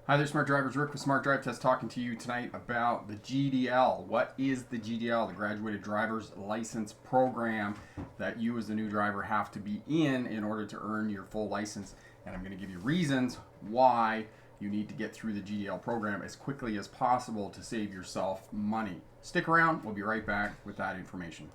Hi there, Smart Drivers. Rick with Smart Drive Test talking to you tonight about the GDL. What is the GDL? The Graduated Driver's License Program that you as a new driver have to be in order to earn your full license. And I'm going to give you reasons why you need to get through the GDL program as quickly as possible to save yourself money. Stick around. We'll be right back with that information.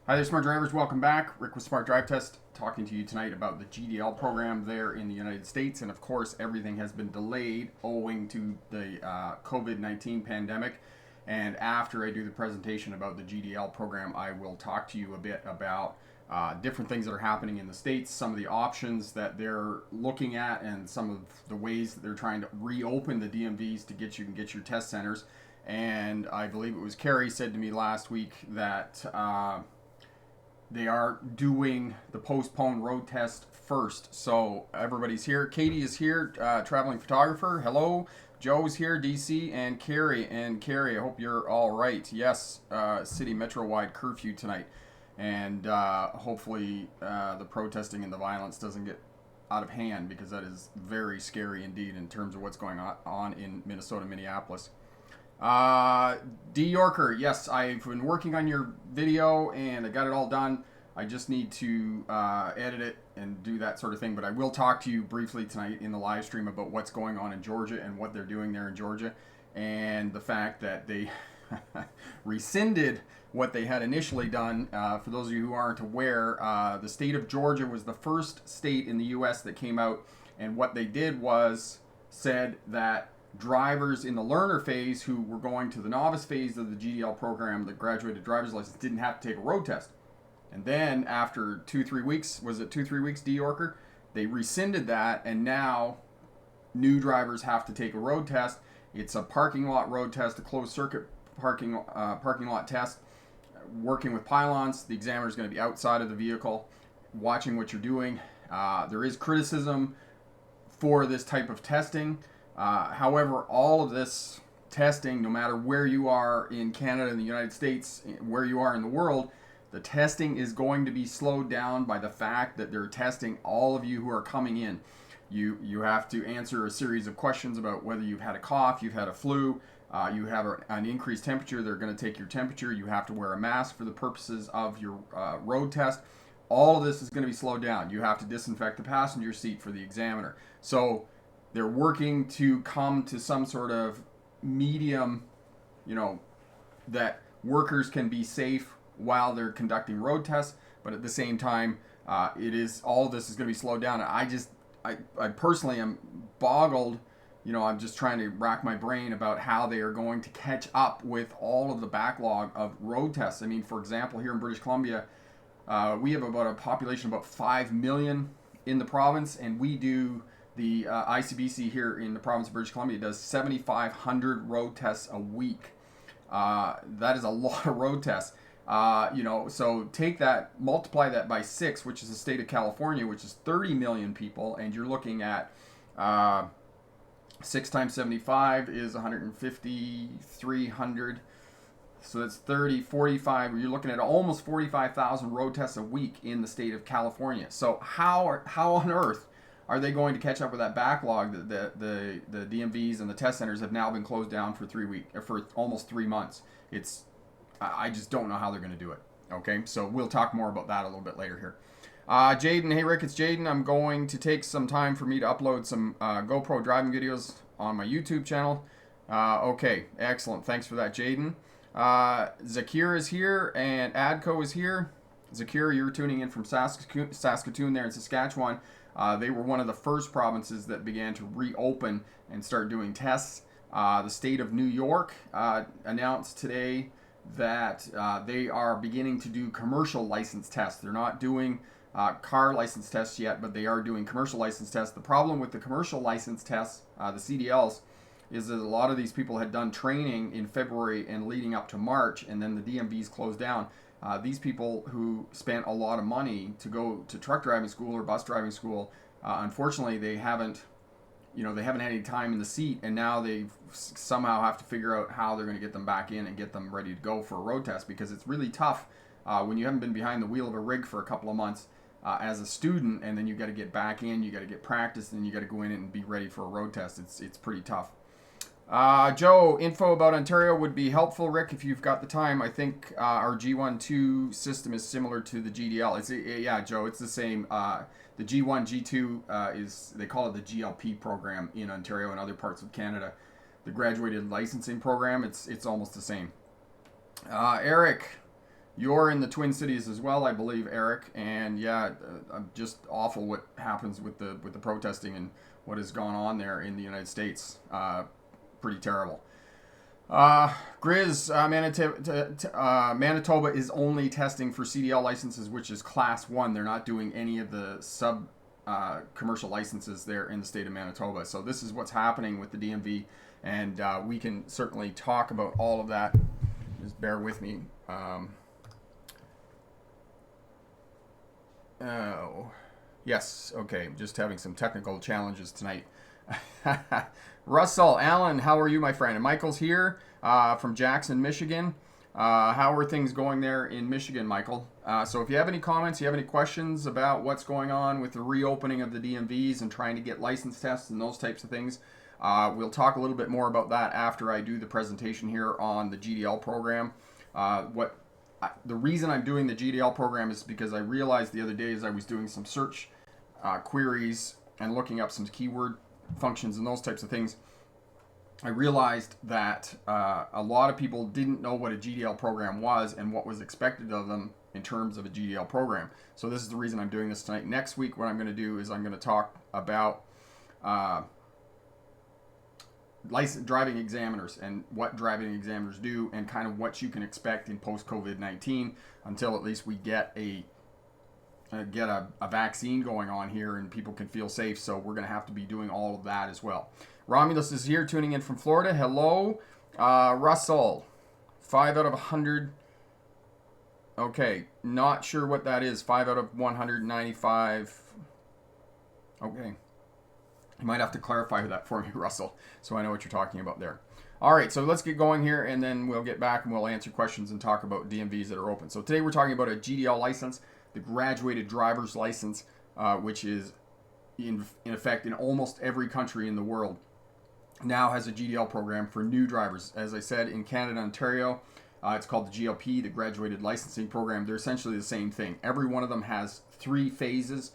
Hi there, Smart Drivers. Welcome back. Rick with Smart Drive Test talking to you tonight about the GDL program there in the United States. And of course, everything has been delayed owing to the COVID-19 pandemic. And after I do the presentation about the GDL program, I will talk to you a bit about different things that are happening in the States, some of the options that they're looking at, and some of the ways that they're trying to reopen the DMVs to get your test centers. And I believe it was Carrie said to me last week that they are doing the postponed road test first. So everybody's here. Katie is here, traveling photographer. Hello. Joe's here, DC, and Carrie. And Carrie, I hope you're all right. Yes, city metro-wide curfew tonight. And hopefully the protesting and the violence doesn't get out of hand, because that is very scary indeed in terms of what's going on in Minnesota, Minneapolis. D. Yorker, yes, I've been working on your video and I got it all done. I just need to edit it and do that sort of thing. But I will talk to you briefly tonight in the live stream about what's going on in Georgia and what they're doing there in Georgia, and the fact that they rescinded what they had initially done. For those of you who aren't aware, the state of Georgia was the first state in the U.S. that came out, and what they did was said that drivers in the learner phase who were going to the novice phase of the GDL program, the graduated driver's license, didn't have to take a road test. And then after 2-3 weeks, was it 2-3 weeks, D. Yorker? They rescinded that, and now new drivers have to take a road test. It's a parking lot road test, a closed circuit parking lot test, working with pylons. The examiner is going to be outside of the vehicle, watching what you're doing. There is criticism for this type of testing. However, all of this testing, no matter where you are in Canada and the United States, where you are in the world, the testing is going to be slowed down by the fact that they're testing all of you who are coming in. You have to answer a series of questions about whether you've had a cough, you've had a flu, you have an increased temperature. They're going to take your temperature. You have to wear a mask for the purposes of your road test. All of this is going to be slowed down. You have to disinfect the passenger seat for the examiner. So they're working to come to some sort of medium, that workers can be safe while they're conducting road tests, but at the same time, all of this is going to be slowed down. I personally am boggled. I'm just trying to rack my brain about how they are going to catch up with all of the backlog of road tests. I mean, for example, here in British Columbia, we have about a population of about 5 million in the province, and we do the ICBC here in the province of British Columbia does 7,500 road tests a week. That is a lot of road tests. So take that, multiply that by 6, which is the state of California, which is 30 million people, and you're looking at 6 times 75 is 150,300. So that's 45. You're looking at almost 45,000 road tests a week in the state of California. So how on earth are they going to catch up with that backlog that the DMVs and the test centers have now been closed down for for almost 3 months? I just don't know how they're going to do it. Okay, so we'll talk more about that a little bit later here. Jaden, hey Rick, it's Jaden. I'm going to take some time for me to upload some GoPro driving videos on my YouTube channel. Okay, excellent. Thanks for that, Jaden. Zakir is here and Adco is here. Zakir, you're tuning in from Saskatoon there in Saskatchewan. They were one of the first provinces that began to reopen and start doing tests. The state of New York announced today that they are beginning to do commercial license tests. They're not doing car license tests yet, but they are doing commercial license tests. The problem with the commercial license tests, the CDLs, is that a lot of these people had done training in February and leading up to March, and then the DMVs closed down. These people who spent a lot of money to go to truck driving school or bus driving school, unfortunately, they haven't had any time in the seat, and now they somehow have to figure out how they're going to get them back in and get them ready to go for a road test, because it's really tough when you haven't been behind the wheel of a rig for a couple of months as a student, and then you got to get back in, you got to get practice, and you got to go in and be ready for a road test. It's pretty tough. Joe, info about Ontario would be helpful, Rick, if you've got the time. I think our G1-2 system is similar to the GDL. Yeah, Joe, it's the same. The G1, G2 they call it the GLP program in Ontario and other parts of Canada. The graduated licensing program, it's almost the same. Eric, you're in the Twin Cities as well, I believe, Eric. And yeah, just awful what happens with the protesting and what has gone on there in the United States. Pretty terrible. Grizz, Manitoba is only testing for CDL licenses, which is Class 1. They're not doing any of the sub commercial licenses there in the state of Manitoba. So this is what's happening with the DMV, and we can certainly talk about all of that. Just bear with me. Oh, yes, okay, just having some technical challenges tonight. Russell, Allen, how are you, my friend? And Michael's here from Jackson, Michigan. How are things going there in Michigan, Michael? So if you have any comments, you have any questions about what's going on with the reopening of the DMVs and trying to get license tests and those types of things, we'll talk a little bit more about that after I do the presentation here on the GDL program. The reason I'm doing the GDL program is because I realized the other day as I was doing some search queries and looking up some keyword functions and those types of things, I realized that a lot of people didn't know what a GDL program was and what was expected of them in terms of a GDL program. So this is the reason I'm doing this tonight. Next week, what I'm going to do is I'm going to talk about driving examiners and what driving examiners do and kind of what you can expect in post-COVID-19 until at least we get a vaccine going on here and people can feel safe. So we're going to have to be doing all of that as well. Romulus is here tuning in from Florida. Hello. Russell, 5 out of 100. Okay, not sure what that is. 5 out of 195. Okay. You might have to clarify that for me, Russell, so I know what you're talking about there. All right, so let's get going here, and then we'll get back and we'll answer questions and talk about DMVs that are open. So today we're talking about a GDL license, the graduated driver's license, which is in effect in almost every country in the world now has a GDL program for new drivers. As I said, in Canada, Ontario, it's called the GLP, the Graduated Licensing Program. They're essentially the same thing. Every one of them has 3 phases.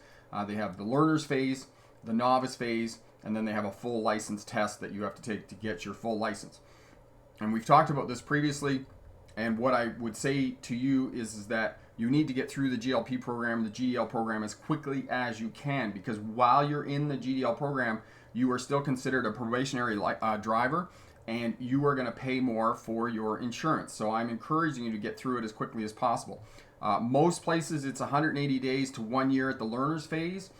They have the learner's phase, the novice phase, and then they have a full license test that you have to take to get your full license. And we've talked about this previously, and what I would say to you is that you need to get through the GLP program, the GDL program, as quickly as you can, because while you're in the GDL program, you are still considered a probationary driver, and you are going to pay more for your insurance. So I'm encouraging you to get through it as quickly as possible. Most places it's 180 days to 1 year at the learner's phase.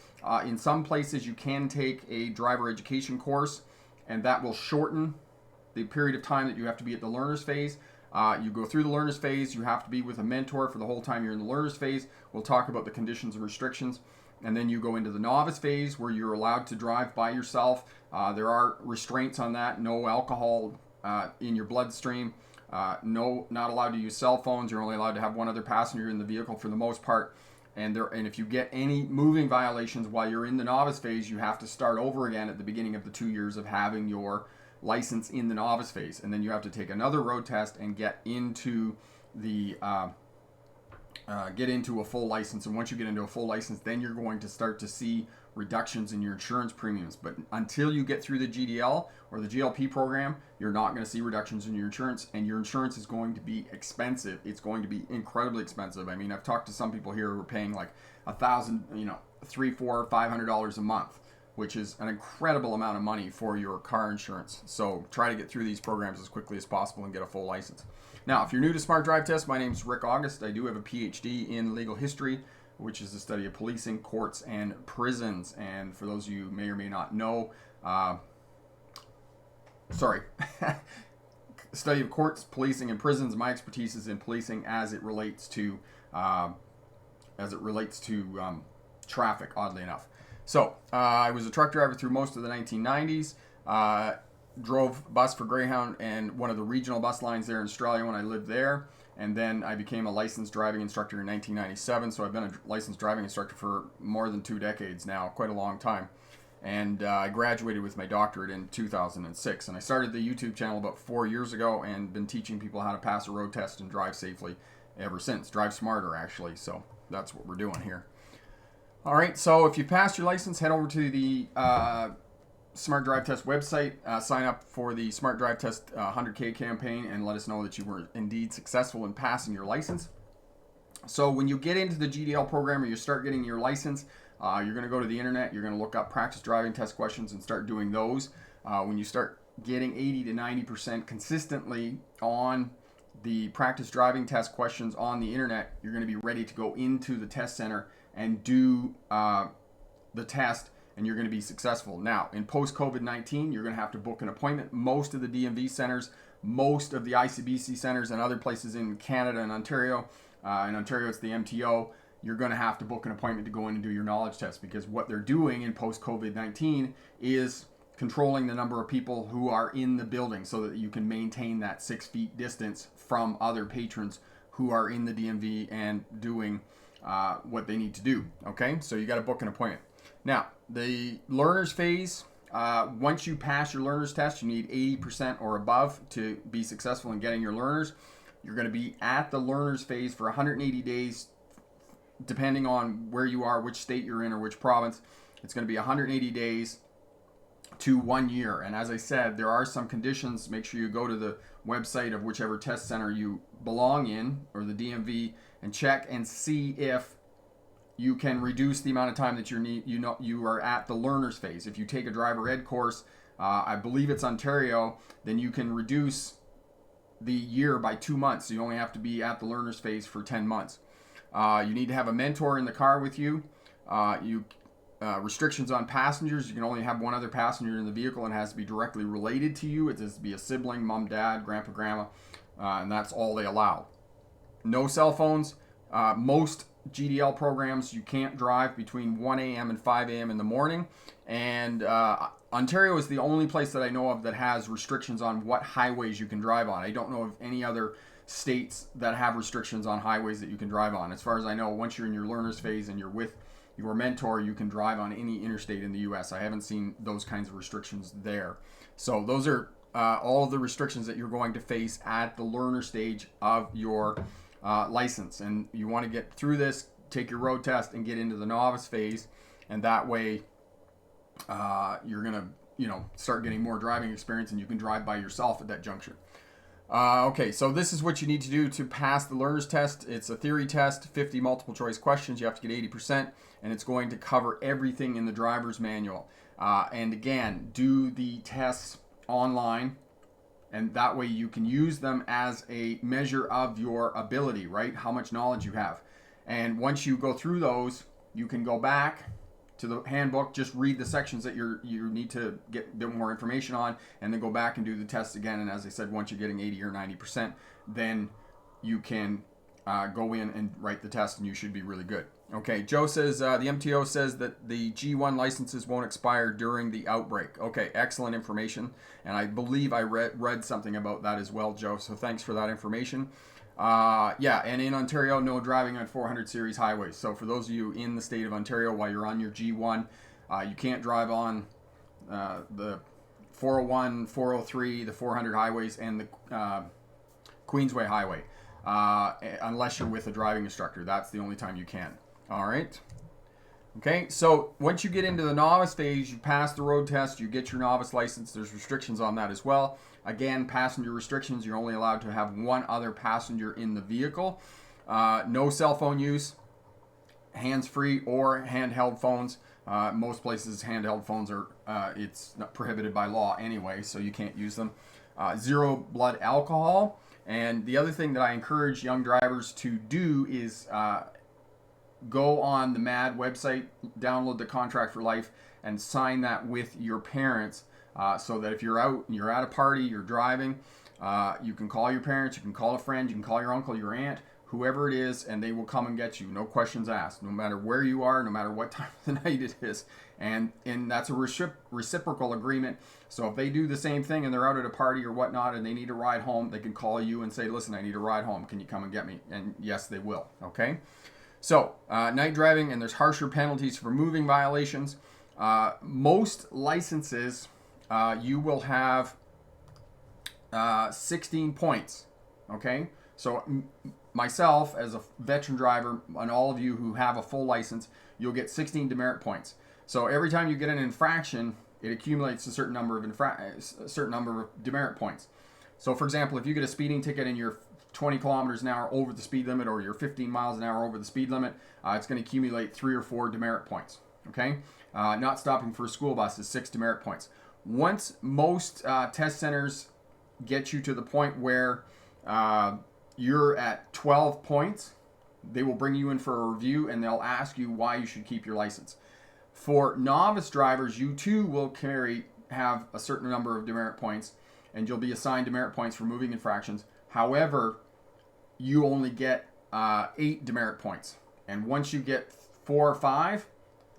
In some places you can take a driver education course, and that will shorten the period of time that you have to be at the learner's phase. You go through the learner's phase, you have to be with a mentor for the whole time you're in the learner's phase. We'll talk about the conditions and restrictions. And then you go into the novice phase where you're allowed to drive by yourself. There are restraints on that. No alcohol in your bloodstream. Not allowed to use cell phones. You're only allowed to have one other passenger in the vehicle for the most part. And if you get any moving violations while you're in the novice phase, you have to start over again at the beginning of the 2 years of having your license in the novice phase. And then you have to take another road test and get into a full license. And once you get into a full license, then you're going to start to see reductions in your insurance premiums. But until you get through the GDL or the GLP program, you're not going to see reductions in your insurance, and your insurance is going to be expensive. It's going to be incredibly expensive. I mean, I've talked to some people here who are paying like $1,000, $300, $400, $500 a month, which is an incredible amount of money for your car insurance. So try to get through these programs as quickly as possible and get a full license. Now, if you're new to Smart Drive Test, my name is Rick August. I do have a PhD in legal history, which is the study of policing, courts, and prisons. And for those of you who may or may not know, study of courts, policing, and prisons. My expertise is in policing as it relates to traffic, oddly enough. So I was a truck driver through most of the 1990s. Drove bus for Greyhound and one of the regional bus lines there in Australia when I lived there. And then I became a licensed driving instructor in 1997. So I've been a licensed driving instructor for more than 2 decades now, quite a long time. And I graduated with my doctorate in 2006. And I started the YouTube channel about 4 years ago and been teaching people how to pass a road test and drive safely ever since. Drive smarter, actually. So that's what we're doing here. All right, so if you passed your license, head over to the Smart Drive Test website, sign up for the Smart Drive Test 100K campaign, and let us know that you were indeed successful in passing your license. So when you get into the GDL program or you start getting your license, you're going to go to the internet, you're going to look up practice driving test questions and start doing those. When you start getting 80 to 90% consistently on the practice driving test questions on the internet, you're going to be ready to go into the test center and do the test, and you're going to be successful. Now, in post-COVID-19, you're going to have to book an appointment. Most of the DMV centers, most of the ICBC centers, and other places in Canada and Ontario, in Ontario it's the MTO, you're going to have to book an appointment to go in and do your knowledge test, because what they're doing in post-COVID-19 is controlling the number of people who are in the building so that you can maintain that 6 feet distance from other patrons who are in the DMV and doing what they need to do. Okay, so you got to book an appointment. Now, the learners phase, once you pass your learners test, you need 80% or above to be successful in getting your learners. You're going to be at the learners phase for 180 days, depending on where you are, which state you're in, or which province. It's going to be 180 days to 1 year. And as I said, there are some conditions. Make sure you go to the website of whichever test center you belong in, or the DMV, and check and see if you can reduce the amount of time that you are at the learner's phase. If you take a driver ed course, I believe it's Ontario, then you can reduce the year by 2 months. So you only have to be at the learner's phase for 10 months. You need to have a mentor in the car with you. Restrictions on passengers. You can only have one other passenger in the vehicle, and it has to be directly related to you. It has to be a sibling, mom, dad, grandpa, grandma, and that's all they allow. No cell phones. Most GDL programs, you can't drive between 1 a.m. and 5 a.m. in the morning. And Ontario is the only place that I know of that has restrictions on what highways you can drive on. I don't know of any other states that have restrictions on highways that you can drive on. As far as I know, once you're in your learner's phase and you're with your mentor, you can drive on any interstate in the U.S. I haven't seen those kinds of restrictions there. So those are all of the restrictions that you're going to face at the learner stage of your license. And you want to get through this, take your road test, and get into the novice phase. And that way, you're going to, start getting more driving experience, and you can drive by yourself at that juncture. Okay, so this is what you need to do to pass the learner's test. It's a theory test, 50 multiple choice questions. You have to get 80%, and it's going to cover everything in the driver's manual. And again, do the tests online, and that way you can use them as a measure of your ability, right? How much knowledge you have. And once you go through those, you can go back to the handbook, just read the sections that you need to get a bit more information on, and then go back and do the test again. And as I said, once you're getting 80 or 90%, then you can go in and write the test, and you should be really good. Okay, Joe says, the MTO says that the G1 licenses won't expire during the outbreak. Okay, excellent information. And I believe I read something about that as well, Joe, so thanks for that information. Yeah, and in Ontario, no driving on 400 series highways. So for those of you in the state of Ontario, while you're on your G1, you can't drive on the 401, 403, the 400 highways, and the Queensway Highway, unless you're with a driving instructor. That's the only time you can. All right. Okay, so once you get into the novice phase, you pass the road test, you get your novice license. There's restrictions on that as well. Again, passenger restrictions, you're only allowed to have one other passenger in the vehicle. No cell phone use, hands-free or handheld phones. Most places, handheld phones are, it's not prohibited by law anyway, so you can't use them. Zero blood alcohol. And the other thing that I encourage young drivers to do is go on the MAD website, download the Contract for Life, and sign that with your parents, so that if you're out and you're at a party, you're driving, you can call your parents, you can call a friend, you can call your uncle, your aunt, whoever it is, and they will come and get you. No questions asked, no matter where you are, no matter what time of the night it is. And that's a reciprocal agreement. So if they do the same thing and they're out at a party or whatnot and they need a ride home, they can call you and say, listen, I need a ride home. Can you come and get me? And yes, they will. Okay. So night driving, and there's harsher penalties for moving violations. Most licenses, you will have 16 points. Okay. So myself, as a veteran driver, and all of you who have a full license, you'll get 16 demerit points. So every time you get an infraction, it accumulates a certain number of demerit points. So for example, if you get a speeding ticket and you're 20 kilometers an hour over the speed limit, or you're 15 miles an hour over the speed limit, it's going to accumulate 3 or 4 demerit points. Okay, not stopping for a school bus is 6 demerit points. Once most test centers get you to the point where you're at 12 points, they will bring you in for a review and they'll ask you why you should keep your license. For novice drivers, you too will have a certain number of demerit points, and you'll be assigned demerit points for moving infractions. However, you only get 8 demerit points. And once you get 4 or 5,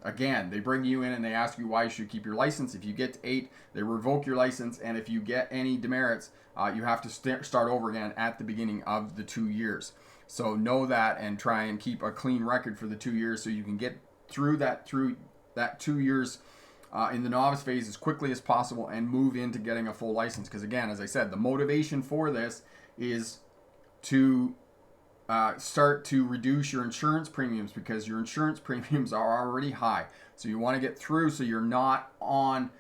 again, they bring you in and they ask you why you should keep your license. If you get to 8, they revoke your license. And if you get any demerits, you have to start over again at the beginning of the 2 years. So know that and try and keep a clean record for the 2 years so you can get through that 2 years in the novice phase as quickly as possible and move into getting a full license. Because again, as I said, the motivation for this is to start to reduce your insurance premiums, because your insurance premiums are already high. So you want to get through so you're not on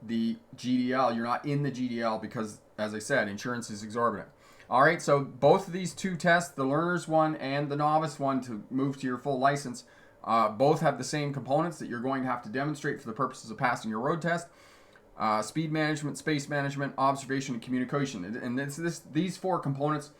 the GDL. You're not in the GDL because, as I said, insurance is exorbitant. All right, so both of these 2 tests, the learner's one and the novice one, to move to your full license, both have the same components that you're going to have to demonstrate for the purposes of passing your road test. Speed management, space management, observation, and communication. And these 4 components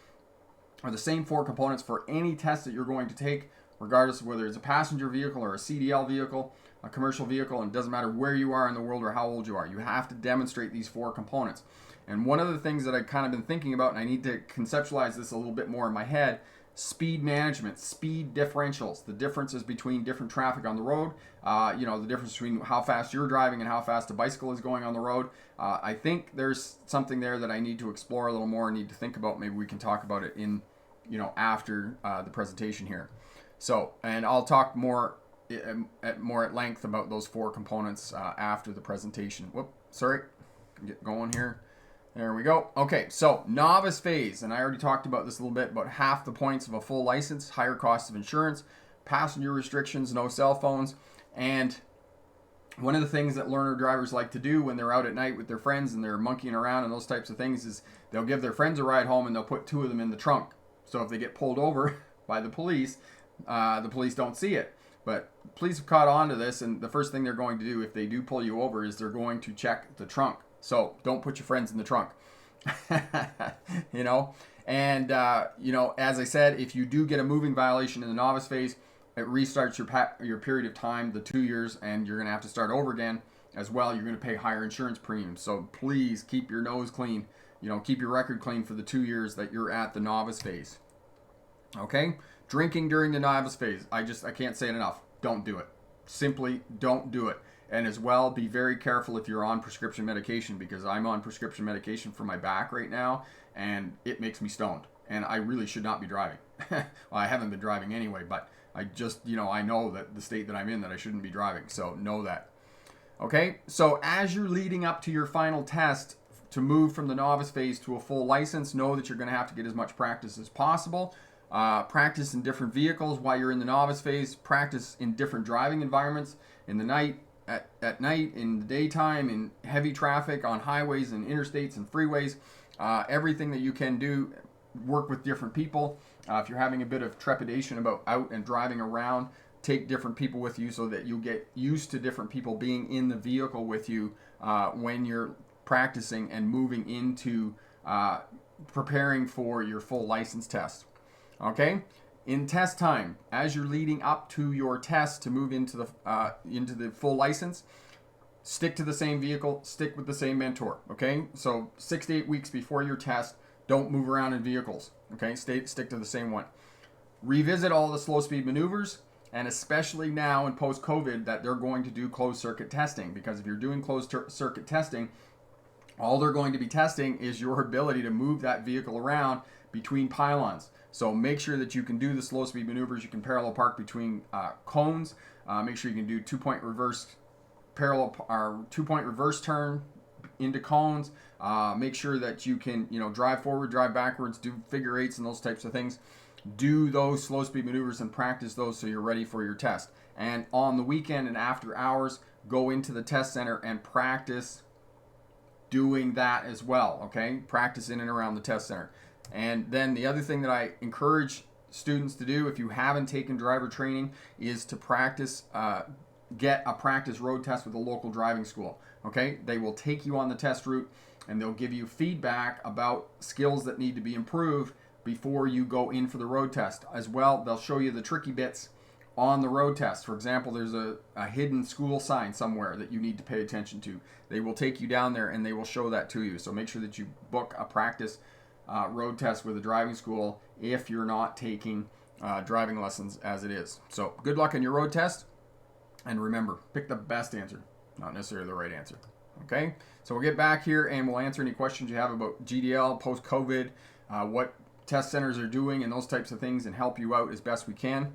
are the same 4 components for any test that you're going to take, regardless of whether it's a passenger vehicle or a CDL vehicle, a commercial vehicle, and it doesn't matter where you are in the world or how old you are. You have to demonstrate these 4 components. And one of the things that I've kind of been thinking about, and I need to conceptualize this a little bit more in my head, speed management, speed differentials, the differences between different traffic on the road, the difference between how fast you're driving and how fast a bicycle is going on the road. I think there's something there that I need to explore a little more, need to think about. Maybe we can talk about it in, after the presentation here. So, and I'll talk more at length about those 4 components after the presentation. Sorry, get going here. There we go. Okay, so novice phase, and I already talked about this a little bit, about half the points of a full license, higher cost of insurance, passenger restrictions, no cell phones, and one of the things that learner drivers like to do when they're out at night with their friends and they're monkeying around and those types of things is they'll give their friends a ride home and they'll put 2 of them in the trunk. So if they get pulled over by the police don't see it. But police have caught on to this, and the first thing they're going to do if they do pull you over is they're going to check the trunk. So don't put your friends in the trunk, And, as I said, if you do get a moving violation in the novice phase, it restarts your period of time, the 2 years, and you're going to have to start over again as well. You're going to pay higher insurance premiums. So please keep your nose clean, keep your record clean for the 2 years that you're at the novice phase. Okay? Drinking during the novice phase. I can't say it enough. Don't do it. Simply don't do it. And as well, be very careful if you're on prescription medication, because I'm on prescription medication for my back right now, and it makes me stoned. And I really should not be driving. Well, I haven't been driving anyway, but I just, I know that the state that I'm in, that I shouldn't be driving. So know that. Okay, so as you're leading up to your final test to move from the novice phase to a full license, know that you're going to have to get as much practice as possible. Practice in different vehicles while you're in the novice phase. Practice in different driving environments, in the night, at night, in the daytime, in heavy traffic, on highways and interstates and freeways. Everything that you can do, work with different people. If you're having a bit of trepidation about out and driving around, take different people with you so that you get used to different people being in the vehicle with you when you're practicing and moving into preparing for your full license test. Okay? In test time, as you're leading up to your test to move into the full license, stick to the same vehicle, stick with the same mentor. Okay, so 6 to 8 weeks before your test, don't move around in vehicles. Okay, stick to the same one. revisit all the slow speed maneuvers, and especially now in post-COVID that they're going to do closed circuit testing, because if you're doing closed circuit testing, all they're going to be testing is your ability to move that vehicle around between pylons. So make sure that you can do the slow speed maneuvers. You can parallel park between cones. Make sure you can do 2-point reverse parallel or 2-point reverse turn into cones. Make sure that you can, drive forward, drive backwards, do figure eights and those types of things. Do those slow speed maneuvers and practice those so you're ready for your test. And on the weekend and after hours, go into the test center and practice doing that as well, okay? Practice in and around the test center. And then the other thing that I encourage students to do, if you haven't taken driver training, is to practice, get a practice road test with a local driving school, okay? They will take you on the test route and they'll give you feedback about skills that need to be improved before you go in for the road test. As well, they'll show you the tricky bits on the road test. For example, there's a hidden school sign somewhere that you need to pay attention to. They will take you down there and they will show that to you. So make sure that you book a practice road test with a driving school if you're not taking driving lessons as it is. So good luck on your road test. And remember, pick the best answer, not necessarily the right answer. Okay? So we'll get back here and we'll answer any questions you have about GDL, post-COVID, what test centers are doing and those types of things, and help you out as best we can.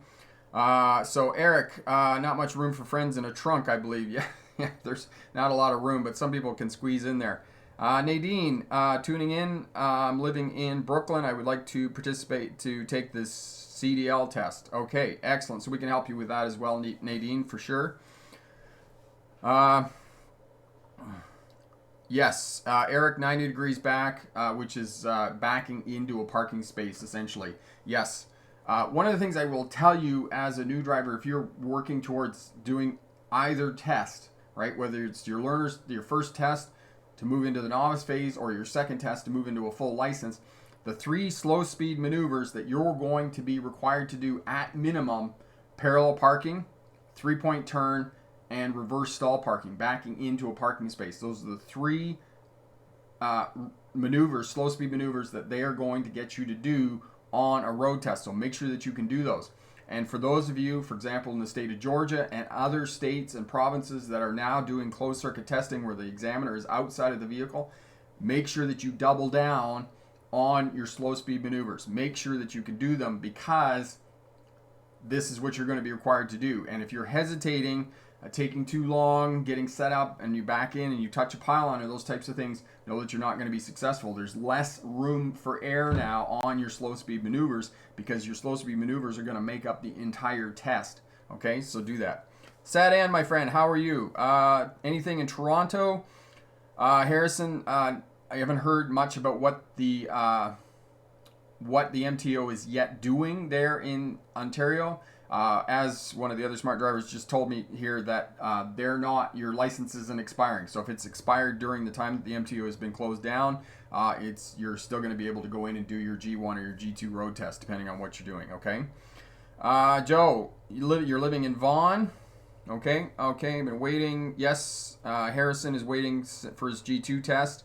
So Eric, not much room for friends in a trunk, I believe. Yeah, there's not a lot of room, but some people can squeeze in there. Nadine, tuning in. I'm living in Brooklyn. I would like to participate to take this CDL test. Okay, excellent. So we can help you with that as well, Nadine, for sure. Yes, Eric, 90 degrees back, which is backing into a parking space, essentially. Yes. One of the things I will tell you as a new driver, if you're working towards doing either test, right, whether it's your first test to move into the novice phase or your second test to move into a full license, the 3 slow speed maneuvers that you're going to be required to do at minimum: parallel parking, 3-point turn, and reverse stall parking, backing into a parking space. Those are the 3 maneuvers, slow speed maneuvers, that they are going to get you to do on a road test. So make sure that you can do those. And for those of you, for example, in the state of Georgia and other states and provinces that are now doing closed circuit testing where the examiner is outside of the vehicle, make sure that you double down on your slow speed maneuvers. Make sure that you can do them, because this is what you're going to be required to do. And if you're hesitating, taking too long, getting set up, and you back in and you touch a pylon or those types of things, know that you're not going to be successful. There's less room for error now on your slow speed maneuvers, because your slow speed maneuvers are going to make up the entire test. Okay, so do that. Sadan, my friend, how are you? Anything in Toronto? Harrison, I haven't heard much about what the MTO is yet doing there in Ontario. As one of the other smart drivers just told me here, that your license isn't expiring. So if it's expired during the time that the MTO has been closed down, you're still going to be able to go in and do your G1 or your G2 road test, depending on what you're doing. Okay. Joe, you're living in Vaughan. Okay. I've been waiting. Yes. Harrison is waiting for his G2 test.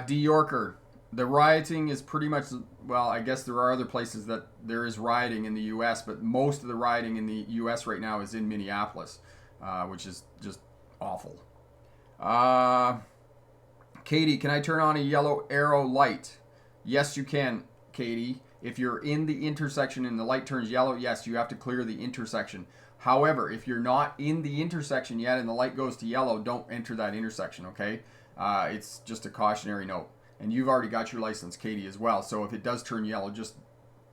D. Yorker. The rioting is pretty much, well, I guess there are other places that there is rioting in the U.S., but most of the rioting in the U.S. right now is in Minneapolis, which is just awful. Katie, can I turn on a yellow arrow light? Yes, you can, Katie. If you're in the intersection and the light turns yellow, yes, you have to clear the intersection. However, if you're not in the intersection yet and the light goes to yellow, don't enter that intersection, okay? It's just a cautionary note. And you've already got your license, Katie, as well. So if it does turn yellow, just,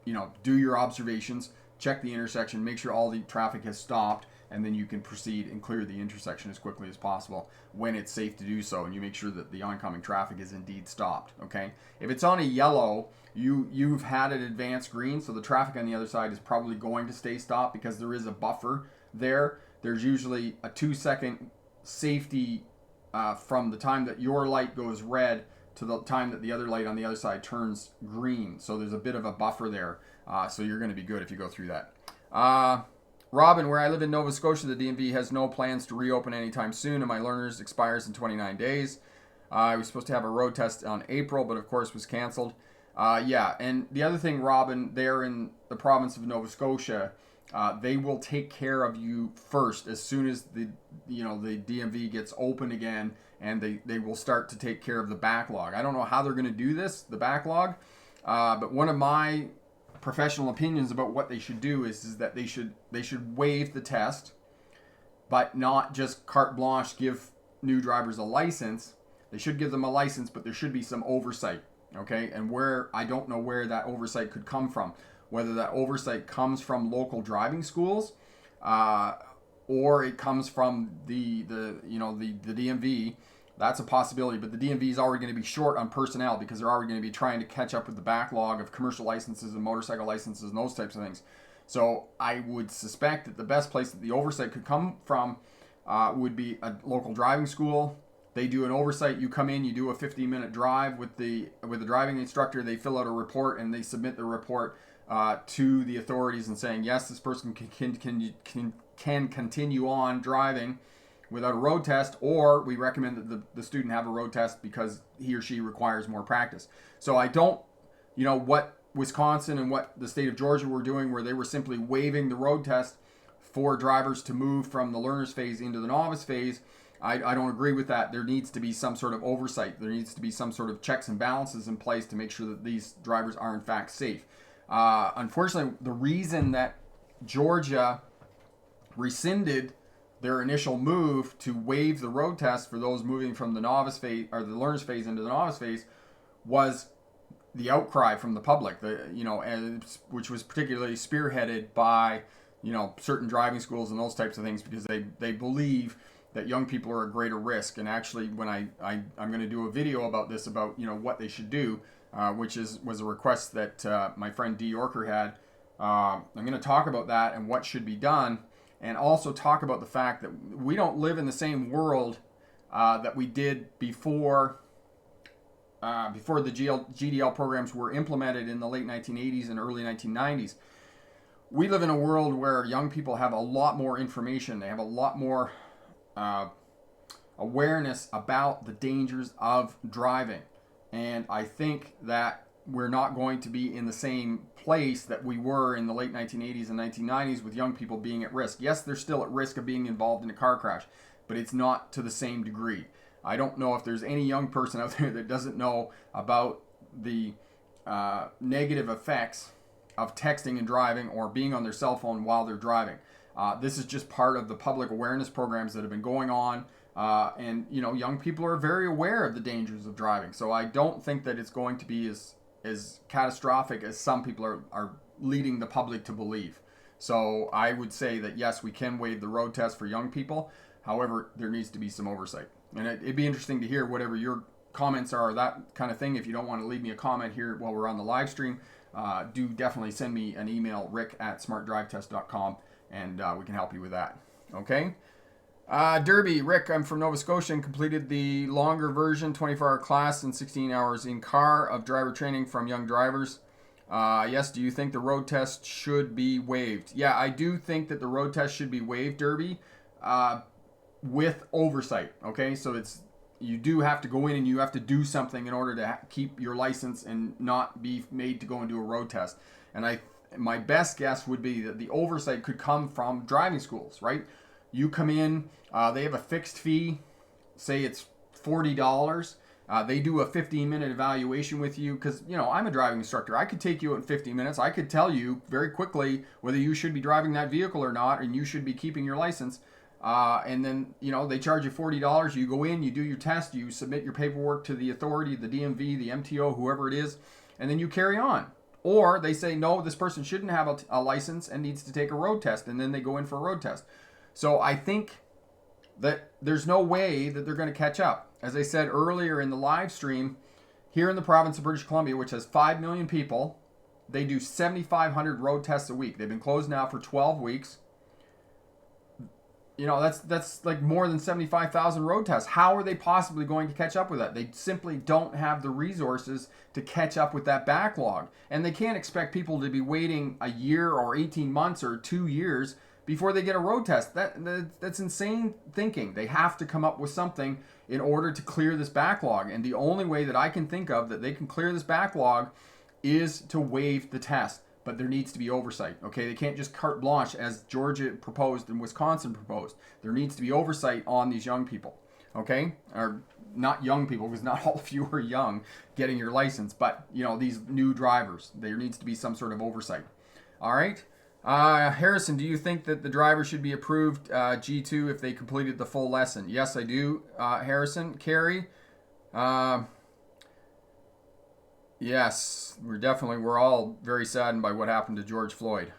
do your observations, check the intersection, make sure all the traffic has stopped, and then you can proceed and clear the intersection as quickly as possible when it's safe to do so, and you make sure that the oncoming traffic is indeed stopped, okay? If it's on a yellow, you've had it advance green, so the traffic on the other side is probably going to stay stopped because there is a buffer there. There's usually a 2-second safety from the time that your light goes red to the time that the other light on the other side turns green. So there's a bit of a buffer there. So you're going to be good if you go through that. Robin, where I live in Nova Scotia, the DMV has no plans to reopen anytime soon, and my learners expires in 29 days. I was supposed to have a road test on April, but of course was canceled. Yeah, and the other thing, Robin, they're in the province of Nova Scotia. They will take care of you first as soon as the DMV gets open again, and they will start to take care of the backlog. I don't know how they're going to do this, the backlog, but one of my professional opinions about what they should do is that they should waive the test, but not just carte blanche give new drivers a license. They should give them a license, but there should be some oversight. Okay, and I don't know where that oversight could come from. Whether that oversight comes from local driving schools, or it comes from the DMV, that's a possibility. But the DMV is already going to be short on personnel because they're already going to be trying to catch up with the backlog of commercial licenses and motorcycle licenses and those types of things. So I would suspect that the best place that the oversight could come from would be a local driving school. They do an oversight. You come in, you do a 15-minute drive with the driving instructor. They fill out a report and they submit the report to the authorities and saying, yes, this person can continue on driving without a road test, or we recommend that the student have a road test because he or she requires more practice. So I don't, what Wisconsin and what the state of Georgia were doing, where they were simply waiving the road test for drivers to move from the learner's phase into the novice phase. I don't agree with that. There needs to be some sort of oversight. There needs to be some sort of checks and balances in place to make sure that these drivers are in fact safe. Unfortunately, the reason that Georgia rescinded their initial move to waive the road test for those moving from the novice phase or the learner's phase into the novice phase was the outcry from the public, which was particularly spearheaded by certain driving schools and those types of things, because they believe that young people are at greater risk. And actually, when I'm going to do a video about this, about what they should do, which was a request that my friend D. Yorker had. I'm going to talk about that and what should be done, and also talk about the fact that we don't live in the same world that we did before the GDL programs were implemented in the late 1980s and early 1990s. We live in a world where young people have a lot more information. They have a lot more awareness about the dangers of driving. And I think that we're not going to be in the same place that we were in the late 1980s and 1990s with young people being at risk. Yes, they're still at risk of being involved in a car crash, but it's not to the same degree. I don't know if there's any young person out there that doesn't know about the negative effects of texting and driving or being on their cell phone while they're driving. This is just part of the public awareness programs that have been going on. And young people are very aware of the dangers of driving. So I don't think that it's going to be as catastrophic as some people are leading the public to believe. So I would say that yes, we can waive the road test for young people. However, there needs to be some oversight. And it'd be interesting to hear whatever your comments are, that kind of thing. If you don't want to leave me a comment here while we're on the live stream, do definitely send me an email, rick@smartdrivetest.com, and we can help you with that. Okay? Derby, Rick, I'm from Nova Scotia and completed the longer version 24-hour class and 16 hours in car of driver training from young drivers. Yes, do you think the road test should be waived? Yeah, I do think that the road test should be waived, Derby, with oversight. Okay, so you do have to go in and you have to do something in order to keep your license and not be made to go and do a road test. And my best guess would be that the oversight could come from driving schools, right? You come in, they have a fixed fee, say it's $40. They do a 15-minute evaluation with you because, I'm a driving instructor. I could take you in 15 minutes. I could tell you very quickly whether you should be driving that vehicle or not, and you should be keeping your license. And then, they charge you $40. You go in, you do your test, you submit your paperwork to the authority, the DMV, the MTO, whoever it is, and then you carry on. Or they say, no, this person shouldn't have a license and needs to take a road test, and then they go in for a road test. So I think that there's no way that they're going to catch up. As I said earlier in the live stream, here in the province of British Columbia, which has 5 million people, they do 7,500 road tests a week. They've been closed now for 12 weeks. That's like more than 75,000 road tests. How are they possibly going to catch up with that? They simply don't have the resources to catch up with that backlog. And they can't expect people to be waiting a year or 18 months or 2 years before they get a road test. That's insane thinking. They have to come up with something in order to clear this backlog. And the only way that I can think of that they can clear this backlog is to waive the test, but there needs to be oversight. Okay, they can't just carte blanche as Georgia proposed and Wisconsin proposed. There needs to be oversight on these young people. Okay, or not young people, because not all of you are young getting your license, but these new drivers, there needs to be some sort of oversight. All right. Harrison, do you think that the driver should be approved G2 if they completed the full lesson? Yes, I do. Harrison, Carrie, yes, we're all very saddened by what happened to George Floyd.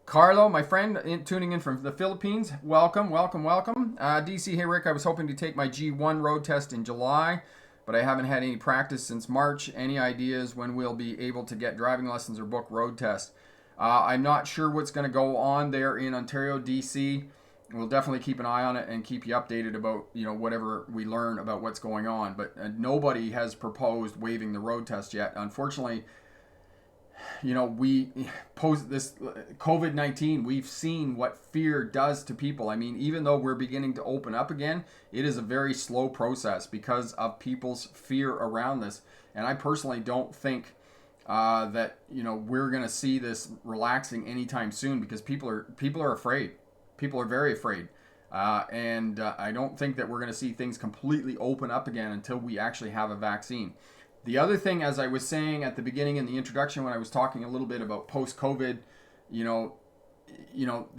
Carlo, my friend, tuning in from the Philippines, welcome. DC, hey Rick, I was hoping to take my G1 road test in July, but I haven't had any practice since March. Any ideas when we'll be able to get driving lessons or book road tests? I'm not sure what's going to go on there in Ontario, DC. We'll definitely keep an eye on it and keep you updated about whatever we learn about what's going on. But nobody has proposed waiving the road test yet. Unfortunately, we pose this COVID-19. We've seen what fear does to people. I mean, even though we're beginning to open up again, it is a very slow process because of people's fear around this. And I personally don't think that we're going to see this relaxing anytime soon, because people are afraid. People are very afraid. And I don't think that we're going to see things completely open up again until we actually have a vaccine. The other thing, as I was saying at the beginning in the introduction when I was talking a little bit about post-COVID, the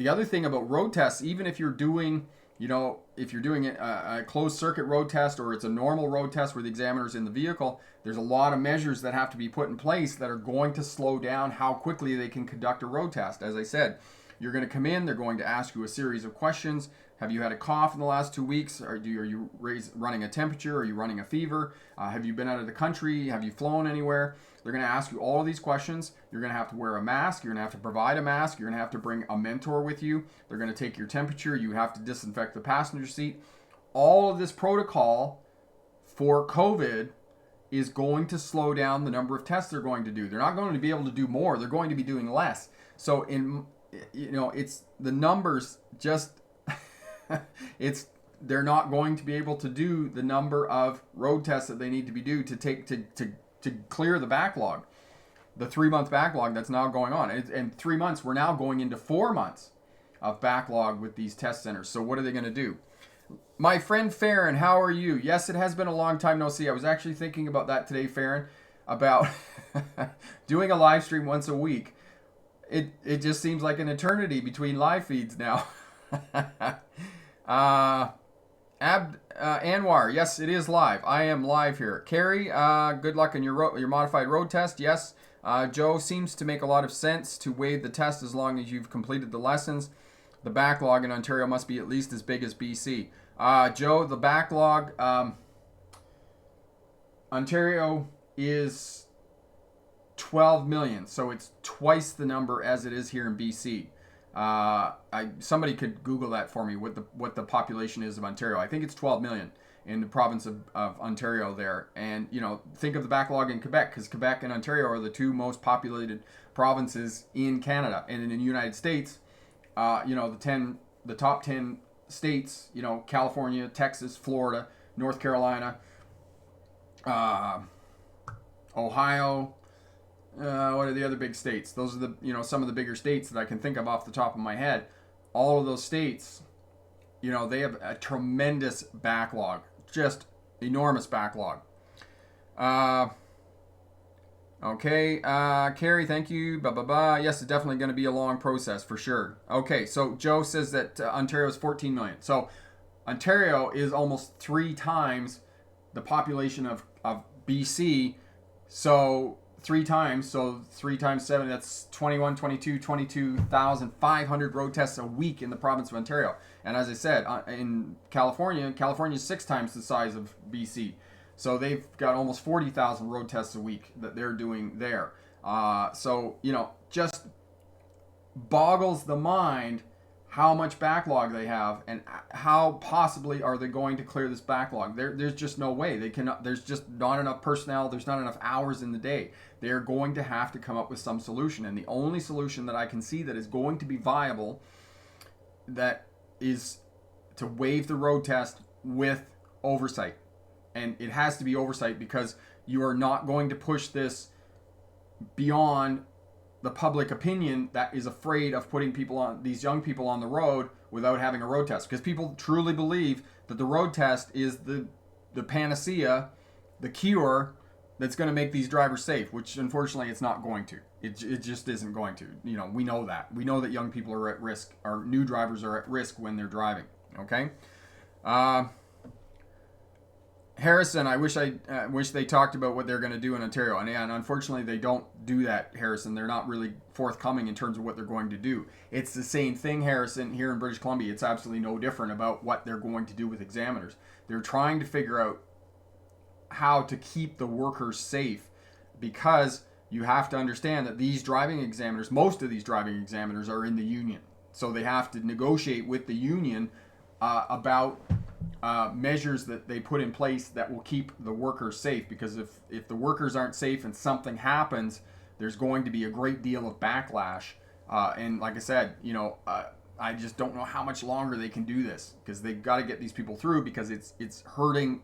other thing about road tests, even if you're doing, if you're doing a closed circuit road test or it's a normal road test where the examiner's in the vehicle, there's a lot of measures that have to be put in place that are going to slow down how quickly they can conduct a road test. As I said, you're going to come in, they're going to ask you a series of questions. Have you had a cough in the last 2 weeks? Are you running a temperature? Are you running a fever? Have you been out of the country? Have you flown anywhere? They're going to ask you all of these questions. You're going to have to wear a mask. You're going to have to provide a mask. You're going to have to bring a mentor with you. They're going to take your temperature. You have to disinfect the passenger seat. All of this protocol for COVID is going to slow down the number of tests they're going to do. They're not going to be able to do more. They're going to be doing less. So it's the numbers just they're not going to be able to do the number of road tests that they need to be due to clear the backlog, the 3-month backlog that's now going on. And 3 months, we're now going into 4 months of backlog with these test centers. So what are they going to do? My friend Farron, how are you? Yes, it has been a long time no see. I was actually thinking about that today, Farron, about doing a live stream once a week. It just seems like an eternity between live feeds now. Anwar, yes, it is live. I am live here. Carrie, good luck on your modified road test. Yes. Joe, seems to make a lot of sense to waive the test as long as you've completed the lessons. The backlog in Ontario must be at least as big as BC. Joe, the backlog, Ontario is 12 million, so it's twice the number as it is here in BC. Somebody could Google that for me, what the population is of Ontario. I think it's 12 million in the province of Ontario there. And, think of the backlog in Quebec, because Quebec and Ontario are the two most populated provinces in Canada. And in the United States, the top 10 states, California, Texas, Florida, North Carolina, Ohio. What are the other big states? Those are the some of the bigger states that I can think of off the top of my head. All of those states, they have a tremendous backlog, just enormous backlog. Okay, Carrie, thank you. Yes, it's definitely going to be a long process for sure. Okay, so Joe says that Ontario is 14 million. So Ontario is almost 3 times the population of BC. So 3 times 7, that's 22,500 road tests a week in the province of Ontario. And as I said, in California is 6 times the size of BC. So they've got almost 40,000 road tests a week that they're doing there. Just boggles the mind how much backlog they have and how possibly are they going to clear this backlog. There's just no way. They cannot. There's just not enough personnel. There's not enough hours in the day. They're going to have to come up with some solution. And the only solution that I can see that is going to be viable, that is to waive the road test with oversight. And it has to be oversight because, you are not going to push this beyond the public opinion that is afraid of putting these young people on the road without having a road test, because people truly believe that the road test is the panacea, the cure that's going to make these drivers safe, which unfortunately it's not going to. It just isn't going to. We know that. We know that young people are at risk, or new drivers are at risk when they're driving. Okay. Harrison, I wish they talked about what they're going to do in Ontario, and unfortunately they don't do that, Harrison. They're not really forthcoming in terms of what they're going to do. It's the same thing, Harrison, here in British Columbia. It's absolutely no different about what they're going to do with examiners. They're trying to figure out how to keep the workers safe, because you have to understand that these driving examiners, most of these driving examiners are in the union. So they have to negotiate with the union about measures that they put in place that will keep the workers safe, because if the workers aren't safe and something happens, there's going to be a great deal of backlash. And like I said, I just don't know how much longer they can do this, because they've got to get these people through, because it's hurting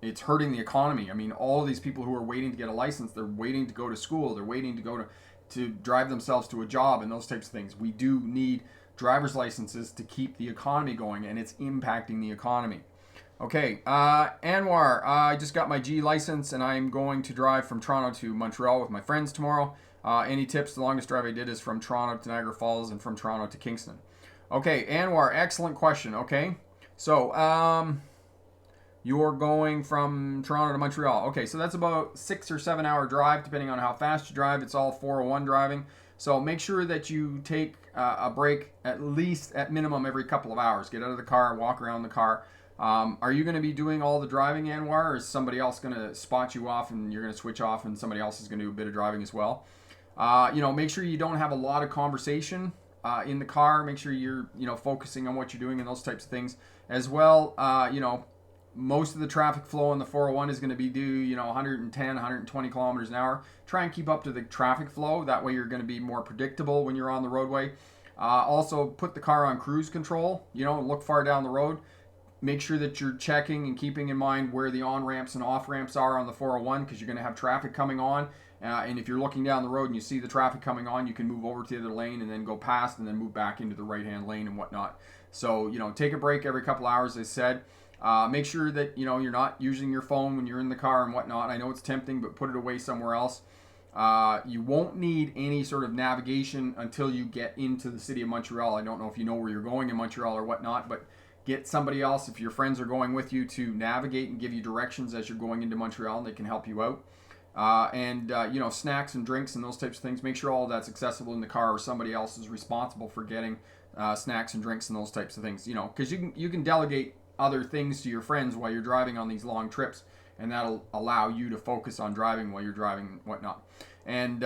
it's hurting the economy. I mean, all these people who are waiting to get a license, they're waiting to go to school, they're waiting to go to drive themselves to a job and those types of things. We do need driver's licenses to keep the economy going, and it's impacting the economy. Okay, Anwar, I just got my G license and I'm going to drive from Toronto to Montreal with my friends tomorrow. Any tips? The longest drive I did is from Toronto to Niagara Falls and from Toronto to Kingston. Okay, Anwar, excellent question. Okay, so you're going from Toronto to Montreal. Okay, so that's about 6 or 7 hour drive, depending on how fast you drive. It's all 401 driving. So make sure that you take a break at minimum every couple of hours. Get out of the car, walk around the car. Are you going to be doing all the driving, Anwar, or is somebody else going to spot you off and you're going to switch off and somebody else is going to do a bit of driving as well? Make sure you don't have a lot of conversation in the car. Make sure you're, focusing on what you're doing and those types of things as well. Most of the traffic flow on the 401 is going to be due, 110, 120 kilometers an hour. Try and keep up to the traffic flow. That way you're going to be more predictable when you're on the roadway. Also, put the car on cruise control, look far down the road. Make sure that you're checking and keeping in mind where the on-ramps and off-ramps are on the 401, because you're going to have traffic coming on. And if you're looking down the road and you see the traffic coming on, you can move over to the other lane and then go past and then move back into the right-hand lane and whatnot. So, take a break every couple hours, as I said. Make sure that you're not using your phone when you're in the car and whatnot. I know it's tempting, but put it away somewhere else. You won't need any sort of navigation until you get into the city of Montreal. I don't know if you know where you're going in Montreal or whatnot, but get somebody else, if your friends are going with you, to navigate and give you directions as you're going into Montreal, and they can help you out. Snacks and drinks and those types of things. Make sure all of that's accessible in the car, or somebody else is responsible for getting snacks and drinks and those types of things. Because you can delegate other things to your friends while you're driving on these long trips, and that'll allow you to focus on driving while you're driving and whatnot. And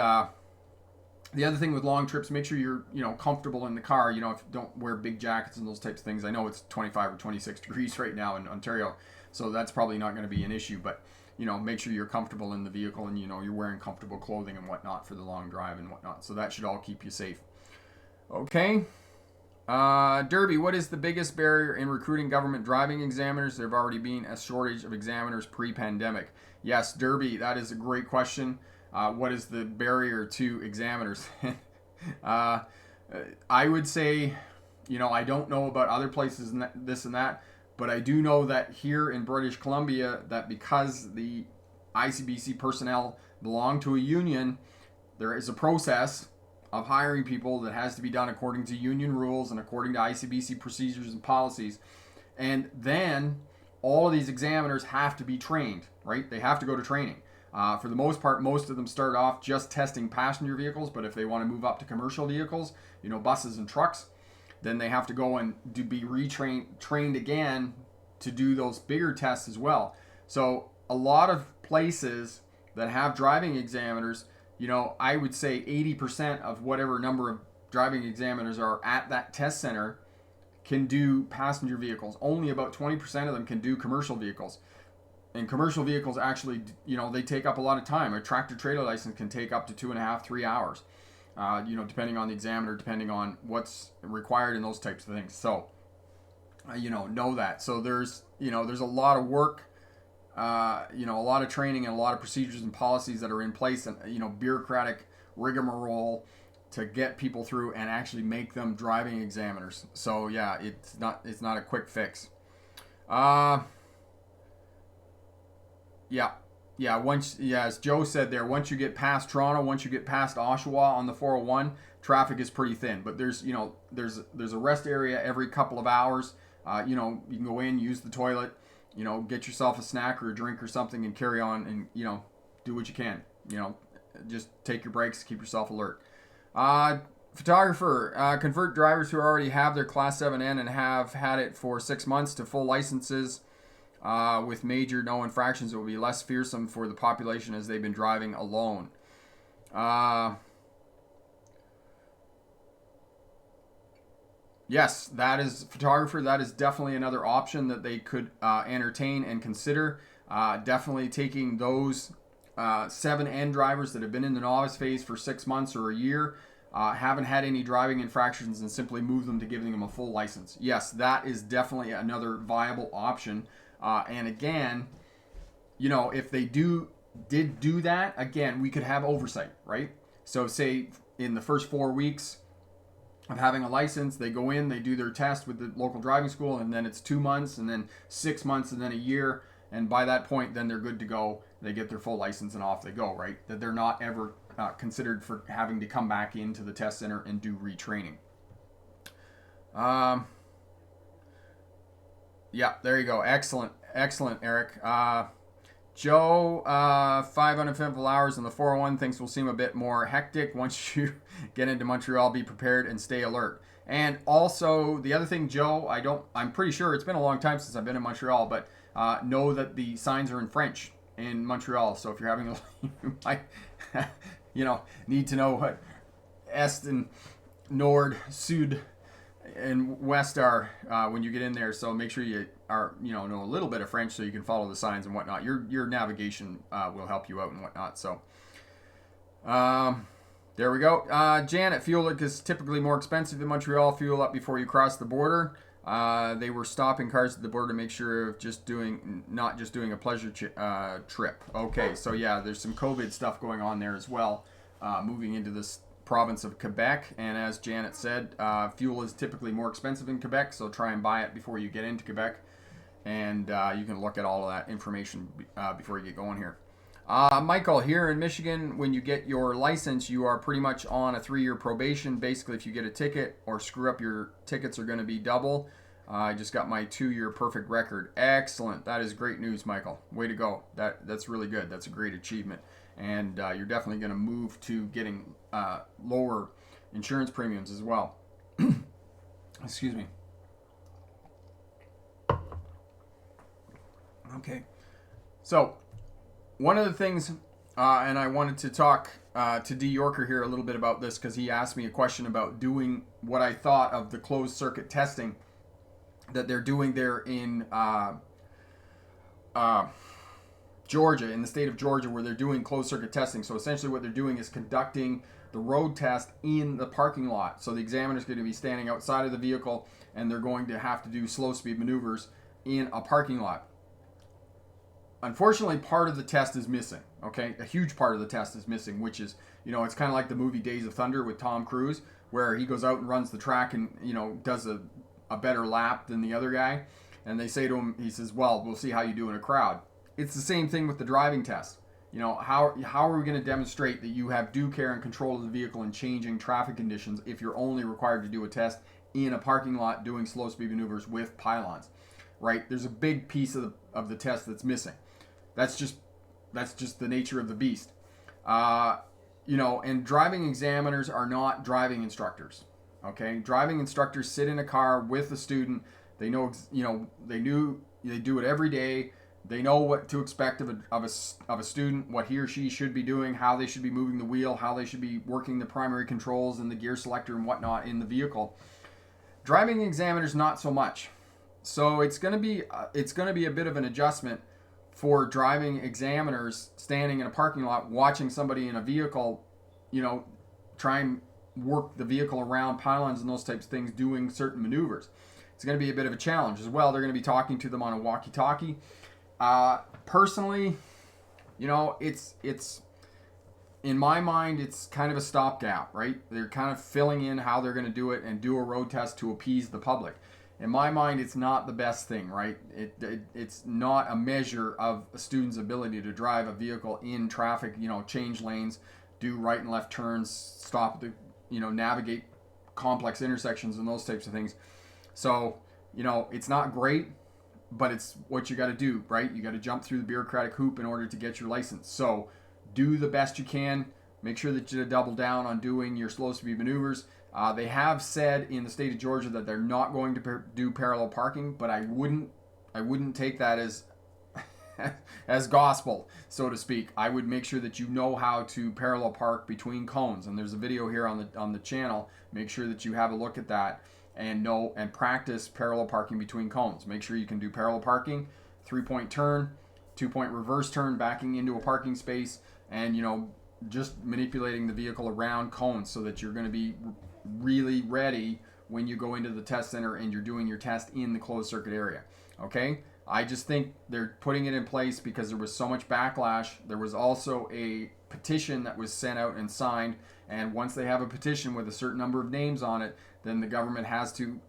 the other thing with long trips, make sure you're comfortable in the car. Don't wear big jackets and those types of things. I know it's 25 or 26 degrees right now in Ontario, so that's probably not going to be an issue, but make sure you're comfortable in the vehicle, and you're wearing comfortable clothing and whatnot for the long drive and whatnot. So that should all keep you safe. Okay. Derby, what is the biggest barrier in recruiting government driving examiners? There have already been a shortage of examiners pre-pandemic. Yes, Derby, that is a great question. What is the barrier to examiners? I would say, I don't know about other places and this and that, but I do know that here in British Columbia, that because the ICBC personnel belong to a union, there is a process of hiring people that has to be done according to union rules and according to ICBC procedures and policies. And then all of these examiners have to be trained, right? They have to go to training. For the most part, most of them start off just testing passenger vehicles, but if they want to move up to commercial vehicles, buses and trucks, then they have to go and be trained again to do those bigger tests as well. So a lot of places that have driving examiners, I would say 80% of whatever number of driving examiners are at that test center can do passenger vehicles. Only about 20% of them can do commercial vehicles. And commercial vehicles actually, they take up a lot of time. A tractor trailer license can take up to 2.5, 3 hours, depending on the examiner, depending on what's required and those types of things. So, know that. So there's a lot of work a lot of training and a lot of procedures and policies that are in place, and bureaucratic rigmarole to get people through and actually make them driving examiners. So yeah, it's not a quick fix. As Joe said there, once you get past Toronto, once you get past Oshawa on the 401, traffic is pretty thin. But there's a rest area every couple of hours. You can go in, use the toilet, get yourself a snack or a drink or something, and carry on, and do what you can. Just take your breaks, keep yourself alert. Photographer, convert drivers who already have their Class 7N and have had it for 6 months to full licenses with major no infractions. It will be less fearsome for the population as they've been driving alone. Yes, that is photographer. That is definitely another option that they could entertain and consider. Definitely taking those 7N drivers that have been in the novice phase for 6 months or a year, haven't had any driving infractions, and simply move them to giving them a full license. Yes, that is definitely another viable option. And again, if they did do that, again, we could have oversight, right? So say in the first 4 weeks of having a license, they go in, they do their test with the local driving school, and then it's 2 months, and then 6 months, and then a year. And by that point, then they're good to go. They get their full license and off they go, right? That they're not ever considered for having to come back into the test center and do retraining. Yeah, there you go. Excellent, Eric. Joe, 5 uneventful hours on the 401. Things will seem a bit more hectic once you get into Montreal. Be prepared and stay alert. And also, the other thing, Joe, I'm pretty sure it's been a long time since I've been in Montreal, but know that the signs are in French in Montreal. So if you're having you might, need to know what Est and Nord, Sud, and West are when you get in there. So make sure you are know a little bit of French so you can follow the signs and whatnot. Your navigation will help you out and whatnot. So there we go. Janet, fuel is typically more expensive than Montreal. Fuel up before you cross the border. They were stopping cars at the border to make sure of not just doing a pleasure trip. Okay, so yeah, there's some COVID stuff going on there as well, moving into this province of Quebec. And as Janet said, fuel is typically more expensive in Quebec, so try and buy it before you get into Quebec. And you can look at all of that information before you get going here. Michael, here in Michigan, when you get your license, you are pretty much on a 3-year probation. Basically, if you get a ticket or screw up, your tickets are going to be double. I just got my 2-year perfect record. Excellent. That is great news, Michael. Way to go. That's really good. That's a great achievement. And you're definitely going to move to getting lower insurance premiums as well. Excuse me. Okay. So, one of the things, and I wanted to talk to D. Yorker here a little bit about this because he asked me a question about doing what I thought of the closed circuit testing that they're doing there in Georgia, in the state of Georgia, where they're doing closed circuit testing. So essentially what they're doing is conducting the road test in the parking lot. So the examiner's going to be standing outside of the vehicle, and they're going to have to do slow speed maneuvers in a parking lot. Unfortunately, part of the test is missing, okay? A huge part of the test is missing, which is, it's kind of like the movie Days of Thunder with Tom Cruise, where he goes out and runs the track and, does a better lap than the other guy. And they say to him, he says, well, we'll see how you do in a crowd. It's the same thing with the driving test. How are we going to demonstrate that you have due care and control of the vehicle in changing traffic conditions if you're only required to do a test in a parking lot doing slow speed maneuvers with pylons, right? There's a big piece of the test that's missing. That's just the nature of the beast. And driving examiners are not driving instructors. Okay, driving instructors sit in a car with the student. They know, they do it every day. They know what to expect of a student, what he or she should be doing, how they should be moving the wheel, how they should be working the primary controls and the gear selector and whatnot in the vehicle. Driving examiners, not so much. So it's going to be a bit of an adjustment for driving examiners standing in a parking lot watching somebody in a vehicle, try and work the vehicle around pylons and those types of things, doing certain maneuvers. It's going to be a bit of a challenge as well. They're going to be talking to them on a walkie-talkie. Personally, it's in my mind, it's kind of a stopgap, right? They're kind of filling in how they're going to do it and do a road test to appease the public. In my mind, it's not the best thing, right? It's not a measure of a student's ability to drive a vehicle in traffic, change lanes, do right and left turns, stop the, navigate complex intersections and those types of things. So, it's not great, but it's what you got to do, right? You got to jump through the bureaucratic hoop in order to get your license. So do the best you can. Make sure that you double down on doing your slow speed maneuvers. They have said in the state of Georgia that they're not going to do parallel parking, but I wouldn't take that as as gospel, so to speak. I would make sure that you know how to parallel park between cones, and there's a video here on the channel. Make sure that you have a look at that and know and practice parallel parking between cones. Make sure you can do parallel parking, 3-point turn, 2-point reverse turn, backing into a parking space, and just manipulating the vehicle around cones so that you're going to be really ready when you go into the test center and you're doing your test in the closed circuit area. Okay? I just think they're putting it in place because there was so much backlash. There was also a petition that was sent out and signed, and once they have a petition with a certain number of names on it, then the government has to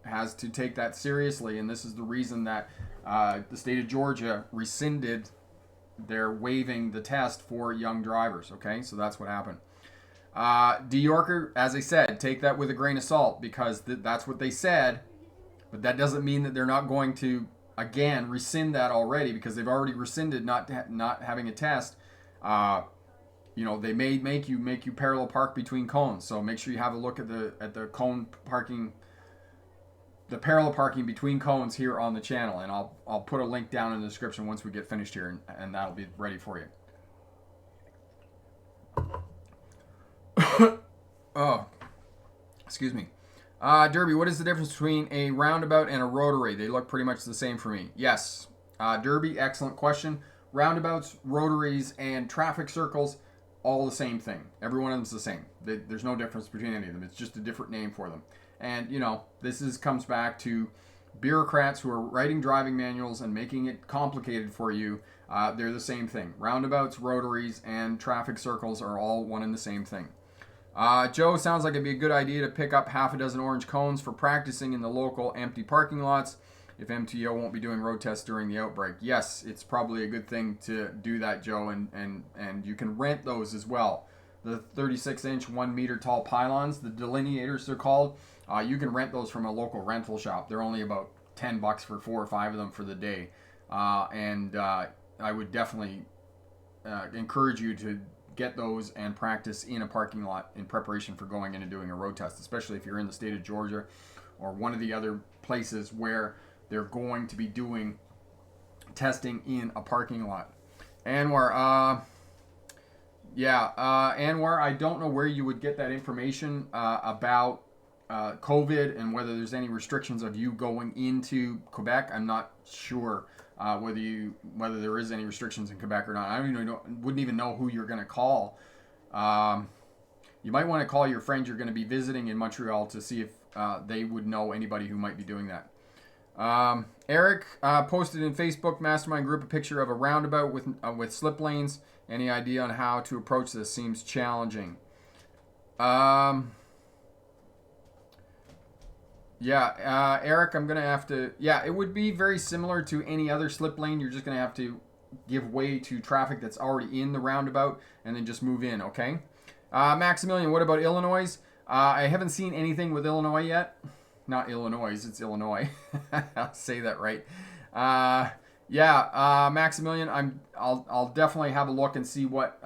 take that seriously, and this is the reason that the state of Georgia rescinded their waiving the test for young drivers. Okay, so that's what happened. D. Yorker, as I said, take that with a grain of salt because that's what they said, but that doesn't mean that they're not going to again rescind that already, because they've already rescinded not having a test. They may make you parallel park between cones, so make sure you have a look at the cone parking, the parallel parking between cones here on the channel, and I'll put a link down in the description once we get finished here, and that'll be ready for you. Oh, excuse me. Derby, what is the difference between a roundabout and a rotary? They look pretty much the same for me. Yes. Derby, excellent question. Roundabouts, rotaries, and traffic circles, all the same thing. Every one of them's the same. There's no difference between any of them. It's just a different name for them. And, this comes back to bureaucrats who are writing driving manuals and making it complicated for you. They're the same thing. Roundabouts, rotaries, and traffic circles are all one and the same thing. Joe, sounds like it'd be a good idea to pick up half a dozen orange cones for practicing in the local empty parking lots if MTO won't be doing road tests during the outbreak. Yes, it's probably a good thing to do that, Joe, and you can rent those as well. The 36-inch, 1 meter tall pylons, the delineators they're called, you can rent those from a local rental shop. They're only about $10 for 4 or 5 of them for the day. I would definitely encourage you to get those and practice in a parking lot in preparation for going in and doing a road test, especially if you're in the state of Georgia or one of the other places where they're going to be doing testing in a parking lot. Anwar, Anwar, I don't know where you would get that information about COVID and whether there's any restrictions of you going into Quebec. I'm not sure whether there is any restrictions in Quebec or not. I wouldn't even know who you're going to call. You might want to call your friend you're going to be visiting in Montreal to see if they would know anybody who might be doing that. Eric posted in Facebook Mastermind group a picture of a roundabout with slip lanes. Any idea on how to approach this? Seems challenging. Eric, I'm going to have to... Yeah, it would be very similar to any other slip lane. You're just going to have to give way to traffic that's already in the roundabout and then just move in, okay? Maximilian, what about Illinois? I haven't seen anything with Illinois yet. Not Illinois, it's Illinois. I'll say that right. Maximilian, I'll definitely have a look and see what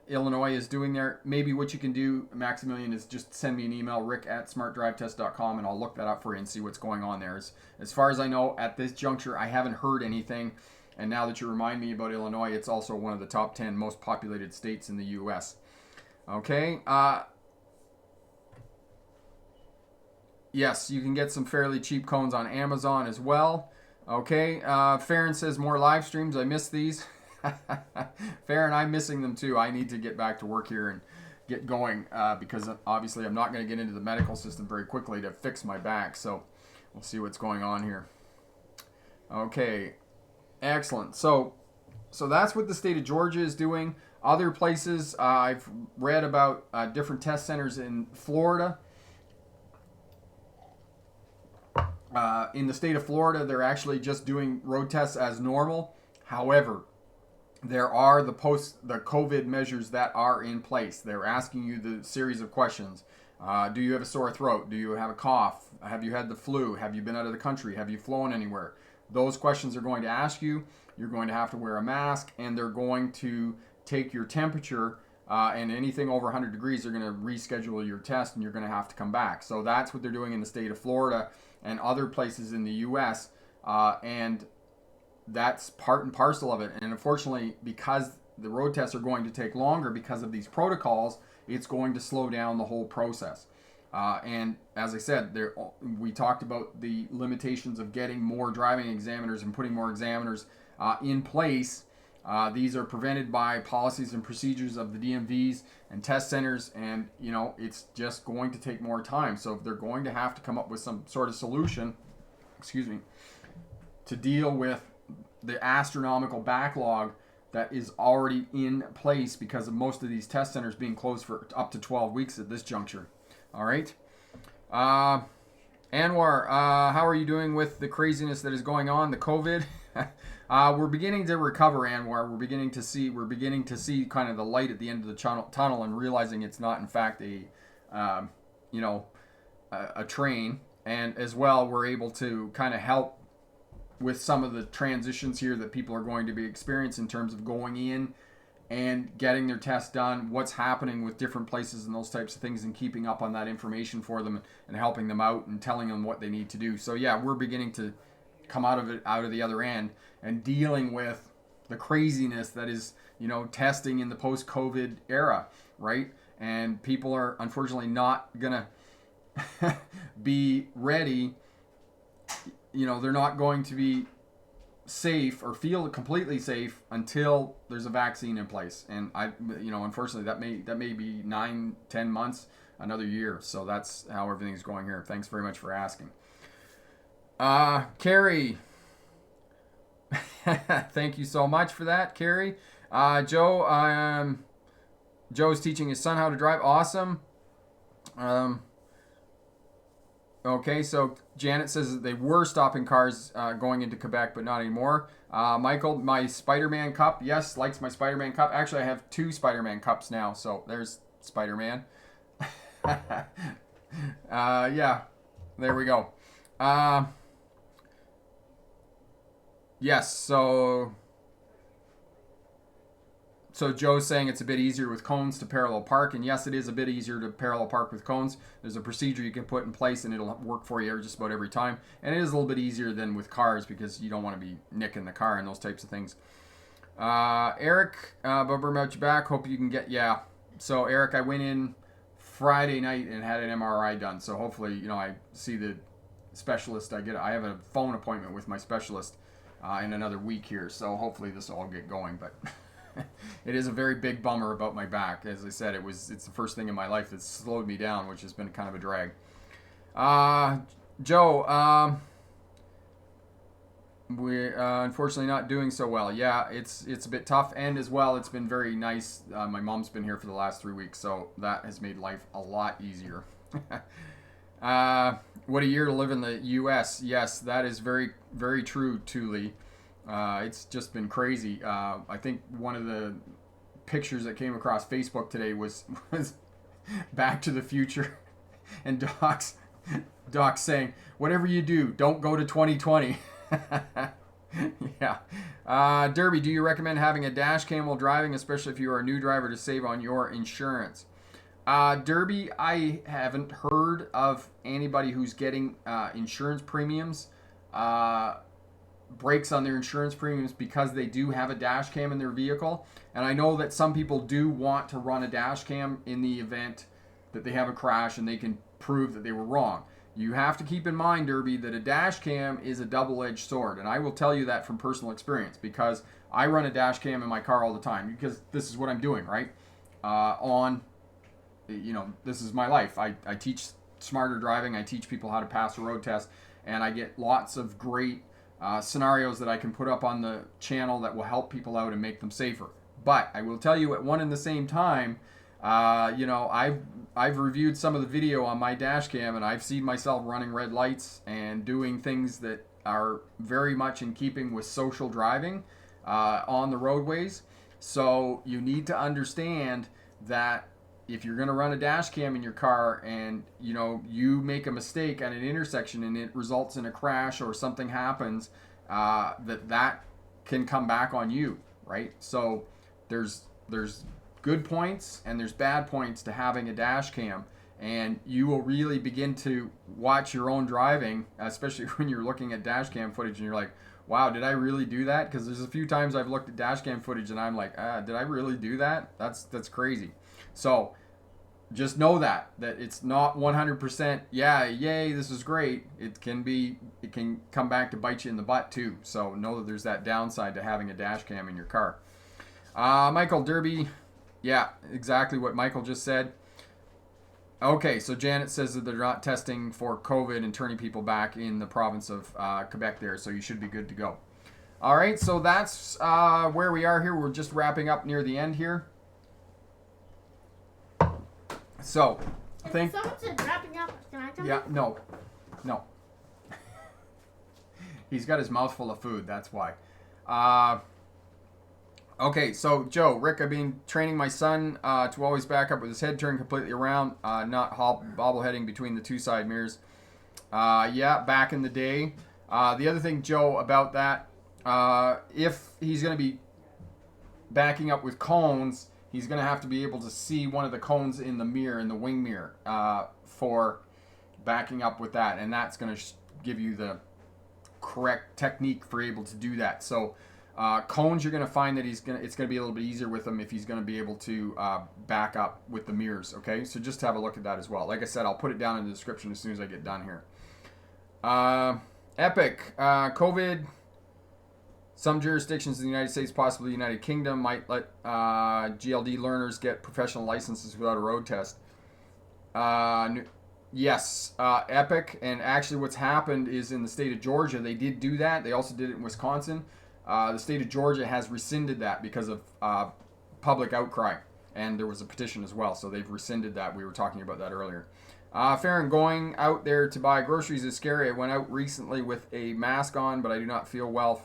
Illinois is doing there. Maybe what you can do, Maximilian, is just send me an email, rick@smartdrivetest.com, and I'll look that up for you and see what's going on there. As far as I know, at this juncture, I haven't heard anything. And now that you remind me about Illinois, it's also one of the top 10 most populated states in the U.S. Okay. Yes, you can get some fairly cheap cones on Amazon as well. Okay. Farron says more live streams. I miss these. Farron, I'm missing them too. I need to get back to work here and get going because obviously I'm not going to get into the medical system very quickly to fix my back. So we'll see what's going on here. Okay. Excellent. So So that's what the state of Georgia is doing. Other places, I've read about different test centers in Florida. In the state of Florida, they're actually just doing road tests as normal. However, there are the COVID measures that are in place. They're asking you the series of questions. Do you have a sore throat? Do you have a cough? Have you had the flu? Have you been out of the country? Have you flown anywhere? Those questions are going to ask you. You're going to have to wear a mask, and they're going to take your temperature, and anything over 100 degrees, they're going to reschedule your test, and you're going to have to come back. So that's what they're doing in the state of Florida and other places in the U.S., and that's part and parcel of it. And unfortunately, because the road tests are going to take longer because of these protocols, it's going to slow down the whole process. And as I said, we talked about the limitations of getting more driving examiners and putting more examiners in place. These are prevented by policies and procedures of the DMVs and test centers, and it's just going to take more time. So if they're going to have to come up with some sort of solution, to deal with the astronomical backlog that is already in place because of most of these test centers being closed for up to 12 weeks at this juncture. All right. Anwar, how are you doing with the craziness that is going on, the COVID? We're beginning to recover, Anwar. We're beginning to see kind of the light at the end of the tunnel and realizing it's not, in fact, a train. And as well, we're able to kind of help with some of the transitions here that people are going to be experiencing in terms of going in and getting their test done, what's happening with different places and those types of things, and keeping up on that information for them and helping them out and telling them what they need to do. So yeah, we're beginning to come out of the other end and dealing with the craziness that is, testing in the post-COVID era, right? And people are unfortunately not gonna be ready. They're not going to be safe or feel completely safe until there's a vaccine in place. And unfortunately, that may be 9-10 months, another year. So that's how everything's going here. Thanks very much for asking. Carrie, thank you so much for that, Carrie. Joe's teaching his son how to drive. Awesome. Okay, so Janet says that they were stopping cars going into Quebec, but not anymore. Michael, my Spider-Man cup. Yes, likes my Spider-Man cup. Actually, I have 2 Spider-Man cups now, so there's Spider-Man. Yeah, there we go. Yes, so Joe's saying it's a bit easier with cones to parallel park, and yes, it is a bit easier to parallel park with cones. There's a procedure you can put in place, and it'll work for you just about every time. And it is a little bit easier than with cars because you don't want to be nicking the car and those types of things. Eric, bumper about your back. Hope you can get, yeah. So Eric, I went in Friday night and had an MRI done. So hopefully, I see the specialist. I have a phone appointment with my specialist in another week here. So hopefully this will all get going, but. It is a very big bummer about my back. As I said, it's the first thing in my life that's slowed me down, which has been kind of a drag. Joe, we're unfortunately not doing so well. Yeah, it's a bit tough, and as well, it's been very nice. My mom's been here for the last 3 weeks, so that has made life a lot easier. What a year to live in the U.S. Yes, that is very, very true, Thule. It's just been crazy. I think one of the pictures that came across Facebook today was Back to the Future, and Doc's saying, "Whatever you do, don't go to 2020." Yeah. Derby, do you recommend having a dash cam while driving, especially if you are a new driver, to save on your insurance? Derby, I haven't heard of anybody who's getting insurance premiums. Breaks on their insurance premiums because they do have a dash cam in their vehicle. And I know that some people do want to run a dash cam in the event that they have a crash and they can prove that they were wrong. You have to keep in mind, Derby, that a dash cam is a double-edged sword. And I will tell you that from personal experience because I run a dash cam in my car all the time because this is what I'm doing, right? This is my life. I teach smarter driving. I teach people how to pass a road test. And I get lots of great scenarios that I can put up on the channel that will help people out and make them safer. But I will tell you at one and the same time, I've reviewed some of the video on my dash cam, and I've seen myself running red lights and doing things that are very much in keeping with social driving on the roadways. So you need to understand that if you're going to run a dash cam in your car and you make a mistake at an intersection and it results in a crash or something happens, that can come back on you, right? So there's good points and there's bad points to having a dash cam, and you will really begin to watch your own driving, especially when you're looking at dash cam footage and you're like, wow, did I really do that? Because there's a few times I've looked at dash cam footage and I'm like, did I really do that? That's crazy. So just know that it's not 100%, yeah, yay, this is great. It can come back to bite you in the butt too. So know that there's that downside to having a dash cam in your car. Michael Derby, yeah, exactly what Michael just said. Okay, so Janet says that they're not testing for COVID and turning people back in the province of Quebec there, so you should be good to go. All right, so that's where we are here. We're just wrapping up near the end here. So, Someone said wrapping up. Can I come? Yeah, no. He's got his mouth full of food, that's why. Okay, so Joe, Rick, I've been training my son to always back up with his head turned completely around, not bobbleheading between the two side mirrors. Yeah, back in the day. The other thing, Joe, about that, if he's going to be backing up with cones, he's going to have to be able to see one of the cones in the mirror, in the wing mirror, for backing up with that, and that's going to give you the correct technique for able to do that. So cones, you're going to find that it's going to be a little bit easier with him if he's going to be able to back up with the mirrors. Okay, so just have a look at that as well. Like I said, I'll put it down in the description as soon as I get done here. Epic COVID. Some jurisdictions in the United States, possibly the United Kingdom, might let GLD learners get professional licenses without a road test. Yes, Epic. And actually what's happened is in the state of Georgia, they did do that. They also did it in Wisconsin. The state of Georgia has rescinded that because of public outcry. And there was a petition as well, so they've rescinded that. We were talking about that earlier. Farron, going out there to buy groceries is scary. I went out recently with a mask on, but I did not feel well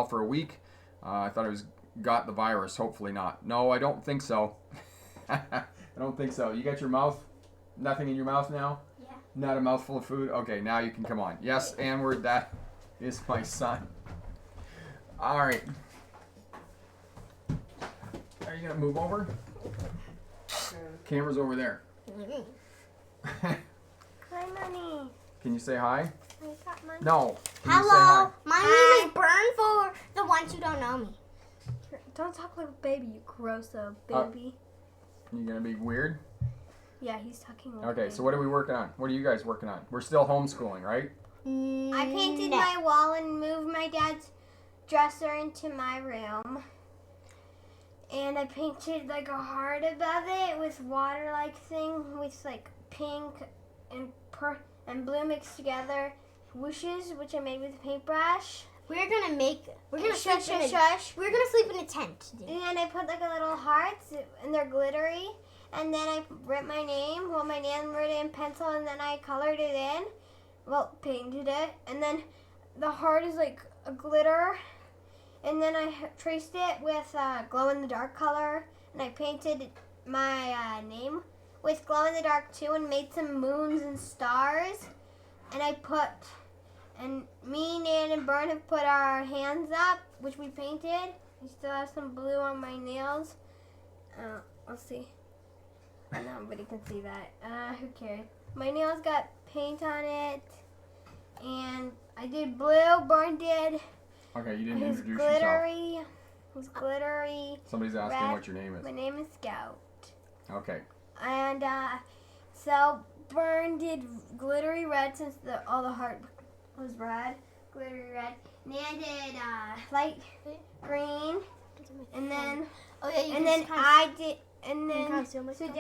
for a week. I thought I got the virus. Hopefully not. No, I don't think so. I don't think so. You got your mouth, nothing in your mouth now? Yeah. Not a mouthful of food? Okay, now you can come on. Yes, Anward, that is my son. All right. Are you going to move over? Camera's over there. Hi, Mommy. Can you say hi? I got money. No. Can Hello. you say hi? My name is Burn for the ones who don't know me. Don't talk like a baby, you gross little baby. You gonna be weird? Yeah, he's talking like Okay, so what are we working on? What are you guys working on? We're still homeschooling, right? I painted my wall and moved my dad's dresser into my room. And I painted like a heart above it with water-like thing with like pink and blue mixed together. Whooshes, which I made with a paintbrush. We're gonna sleep in a tent today. And I put like a little hearts, and they're glittery. And then I wrote my name. Well, my name wrote it in pencil, and then I colored it in. Well, painted it. And then the heart is like a glitter. And then I traced it with glow-in-the-dark color. And I painted my name with glow-in-the-dark too, and made some moons and stars. And me, Nan, and Bern have put our hands up, which we painted. I still have some blue on my nails. Let's see. Nobody can see that. Who cares? My nails got paint on it. And I did blue. Bern did. Okay, you didn't His introduce glittery. yourself. His glittery. Somebody's asking red. what your name is. My name is Scout. Okay. And so Bern did glittery red since all the heart was red. Glittery red. Nan did light green. And then And then, Conceal so myself.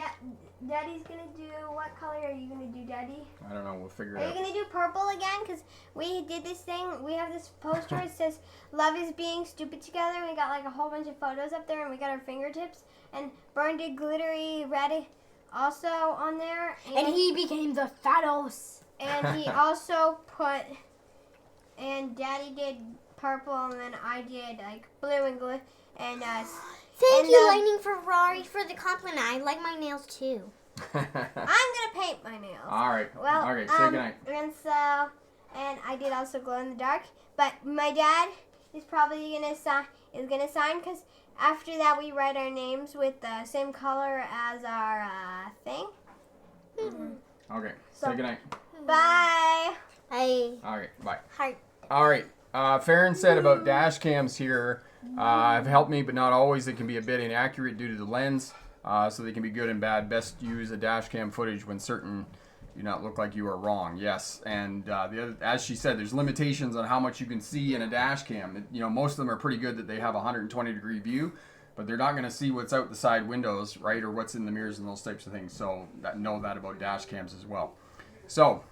Daddy's gonna do, what color are you gonna do, Daddy? I don't know. We'll figure Are it you out. gonna do purple again? Because we did this thing, we have this poster, it says, love is being stupid together. We got like a whole bunch of photos up there and we got our fingertips. And Burn did glittery red also on there. And he became the Thanos. And he also put, and Daddy did purple, and then I did like blue and glue, and Thank and, you, Lightning Ferrari, for the compliment. I like my nails too. I'm gonna paint my nails. All right. Well, Okay. Say goodnight. and so, and I did also glow in the dark, but my dad is probably gonna sign because after that we write our names with the same color as our thing. Okay. So- Say goodnight. Bye. I All right. Bye. heart. All right. Farron said about dash cams here have helped me, but not always. They can be a bit inaccurate due to the lens, so they can be good and bad. Best use a dash cam footage when certain do not look like you are wrong. Yes, and the other, as she said, there's limitations on how much you can see in a dash cam. You know, most of them are pretty good that they have a 120-degree view, but they're not going to see what's out the side windows, right, or what's in the mirrors and those types of things. So know that about dash cams as well. So.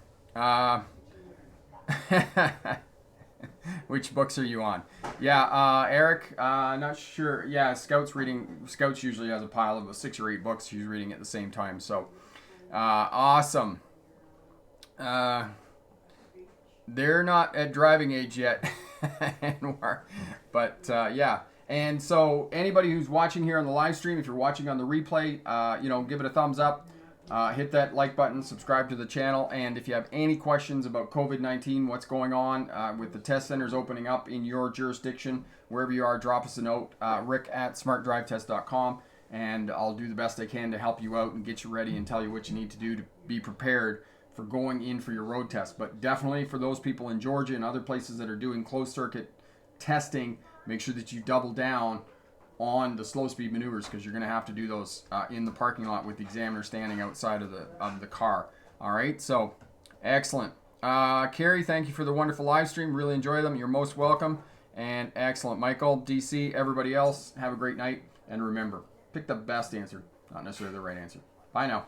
Which books are you on? Yeah, Eric, not sure. Yeah, Scout's usually has a pile of 6 or 8 books she's reading at the same time. So, awesome. They're not at driving age yet, but yeah. And so anybody who's watching here on the live stream, if you're watching on the replay, give it a thumbs up. Hit that like button, subscribe to the channel, and if you have any questions about COVID-19, what's going on with the test centers opening up in your jurisdiction, wherever you are, drop us a note, rick@smartdrivetest.com, and I'll do the best I can to help you out and get you ready and tell you what you need to do to be prepared for going in for your road test. But definitely for those people in Georgia and other places that are doing closed circuit testing, make sure that you double down on the slow speed maneuvers, because you're going to have to do those in the parking lot with the examiner standing outside of the car. All right, so excellent. Carrie, thank you for the wonderful live stream. Really enjoy them. You're most welcome. And excellent. Michael, DC, everybody else, have a great night. And remember, pick the best answer, not necessarily the right answer. Bye now.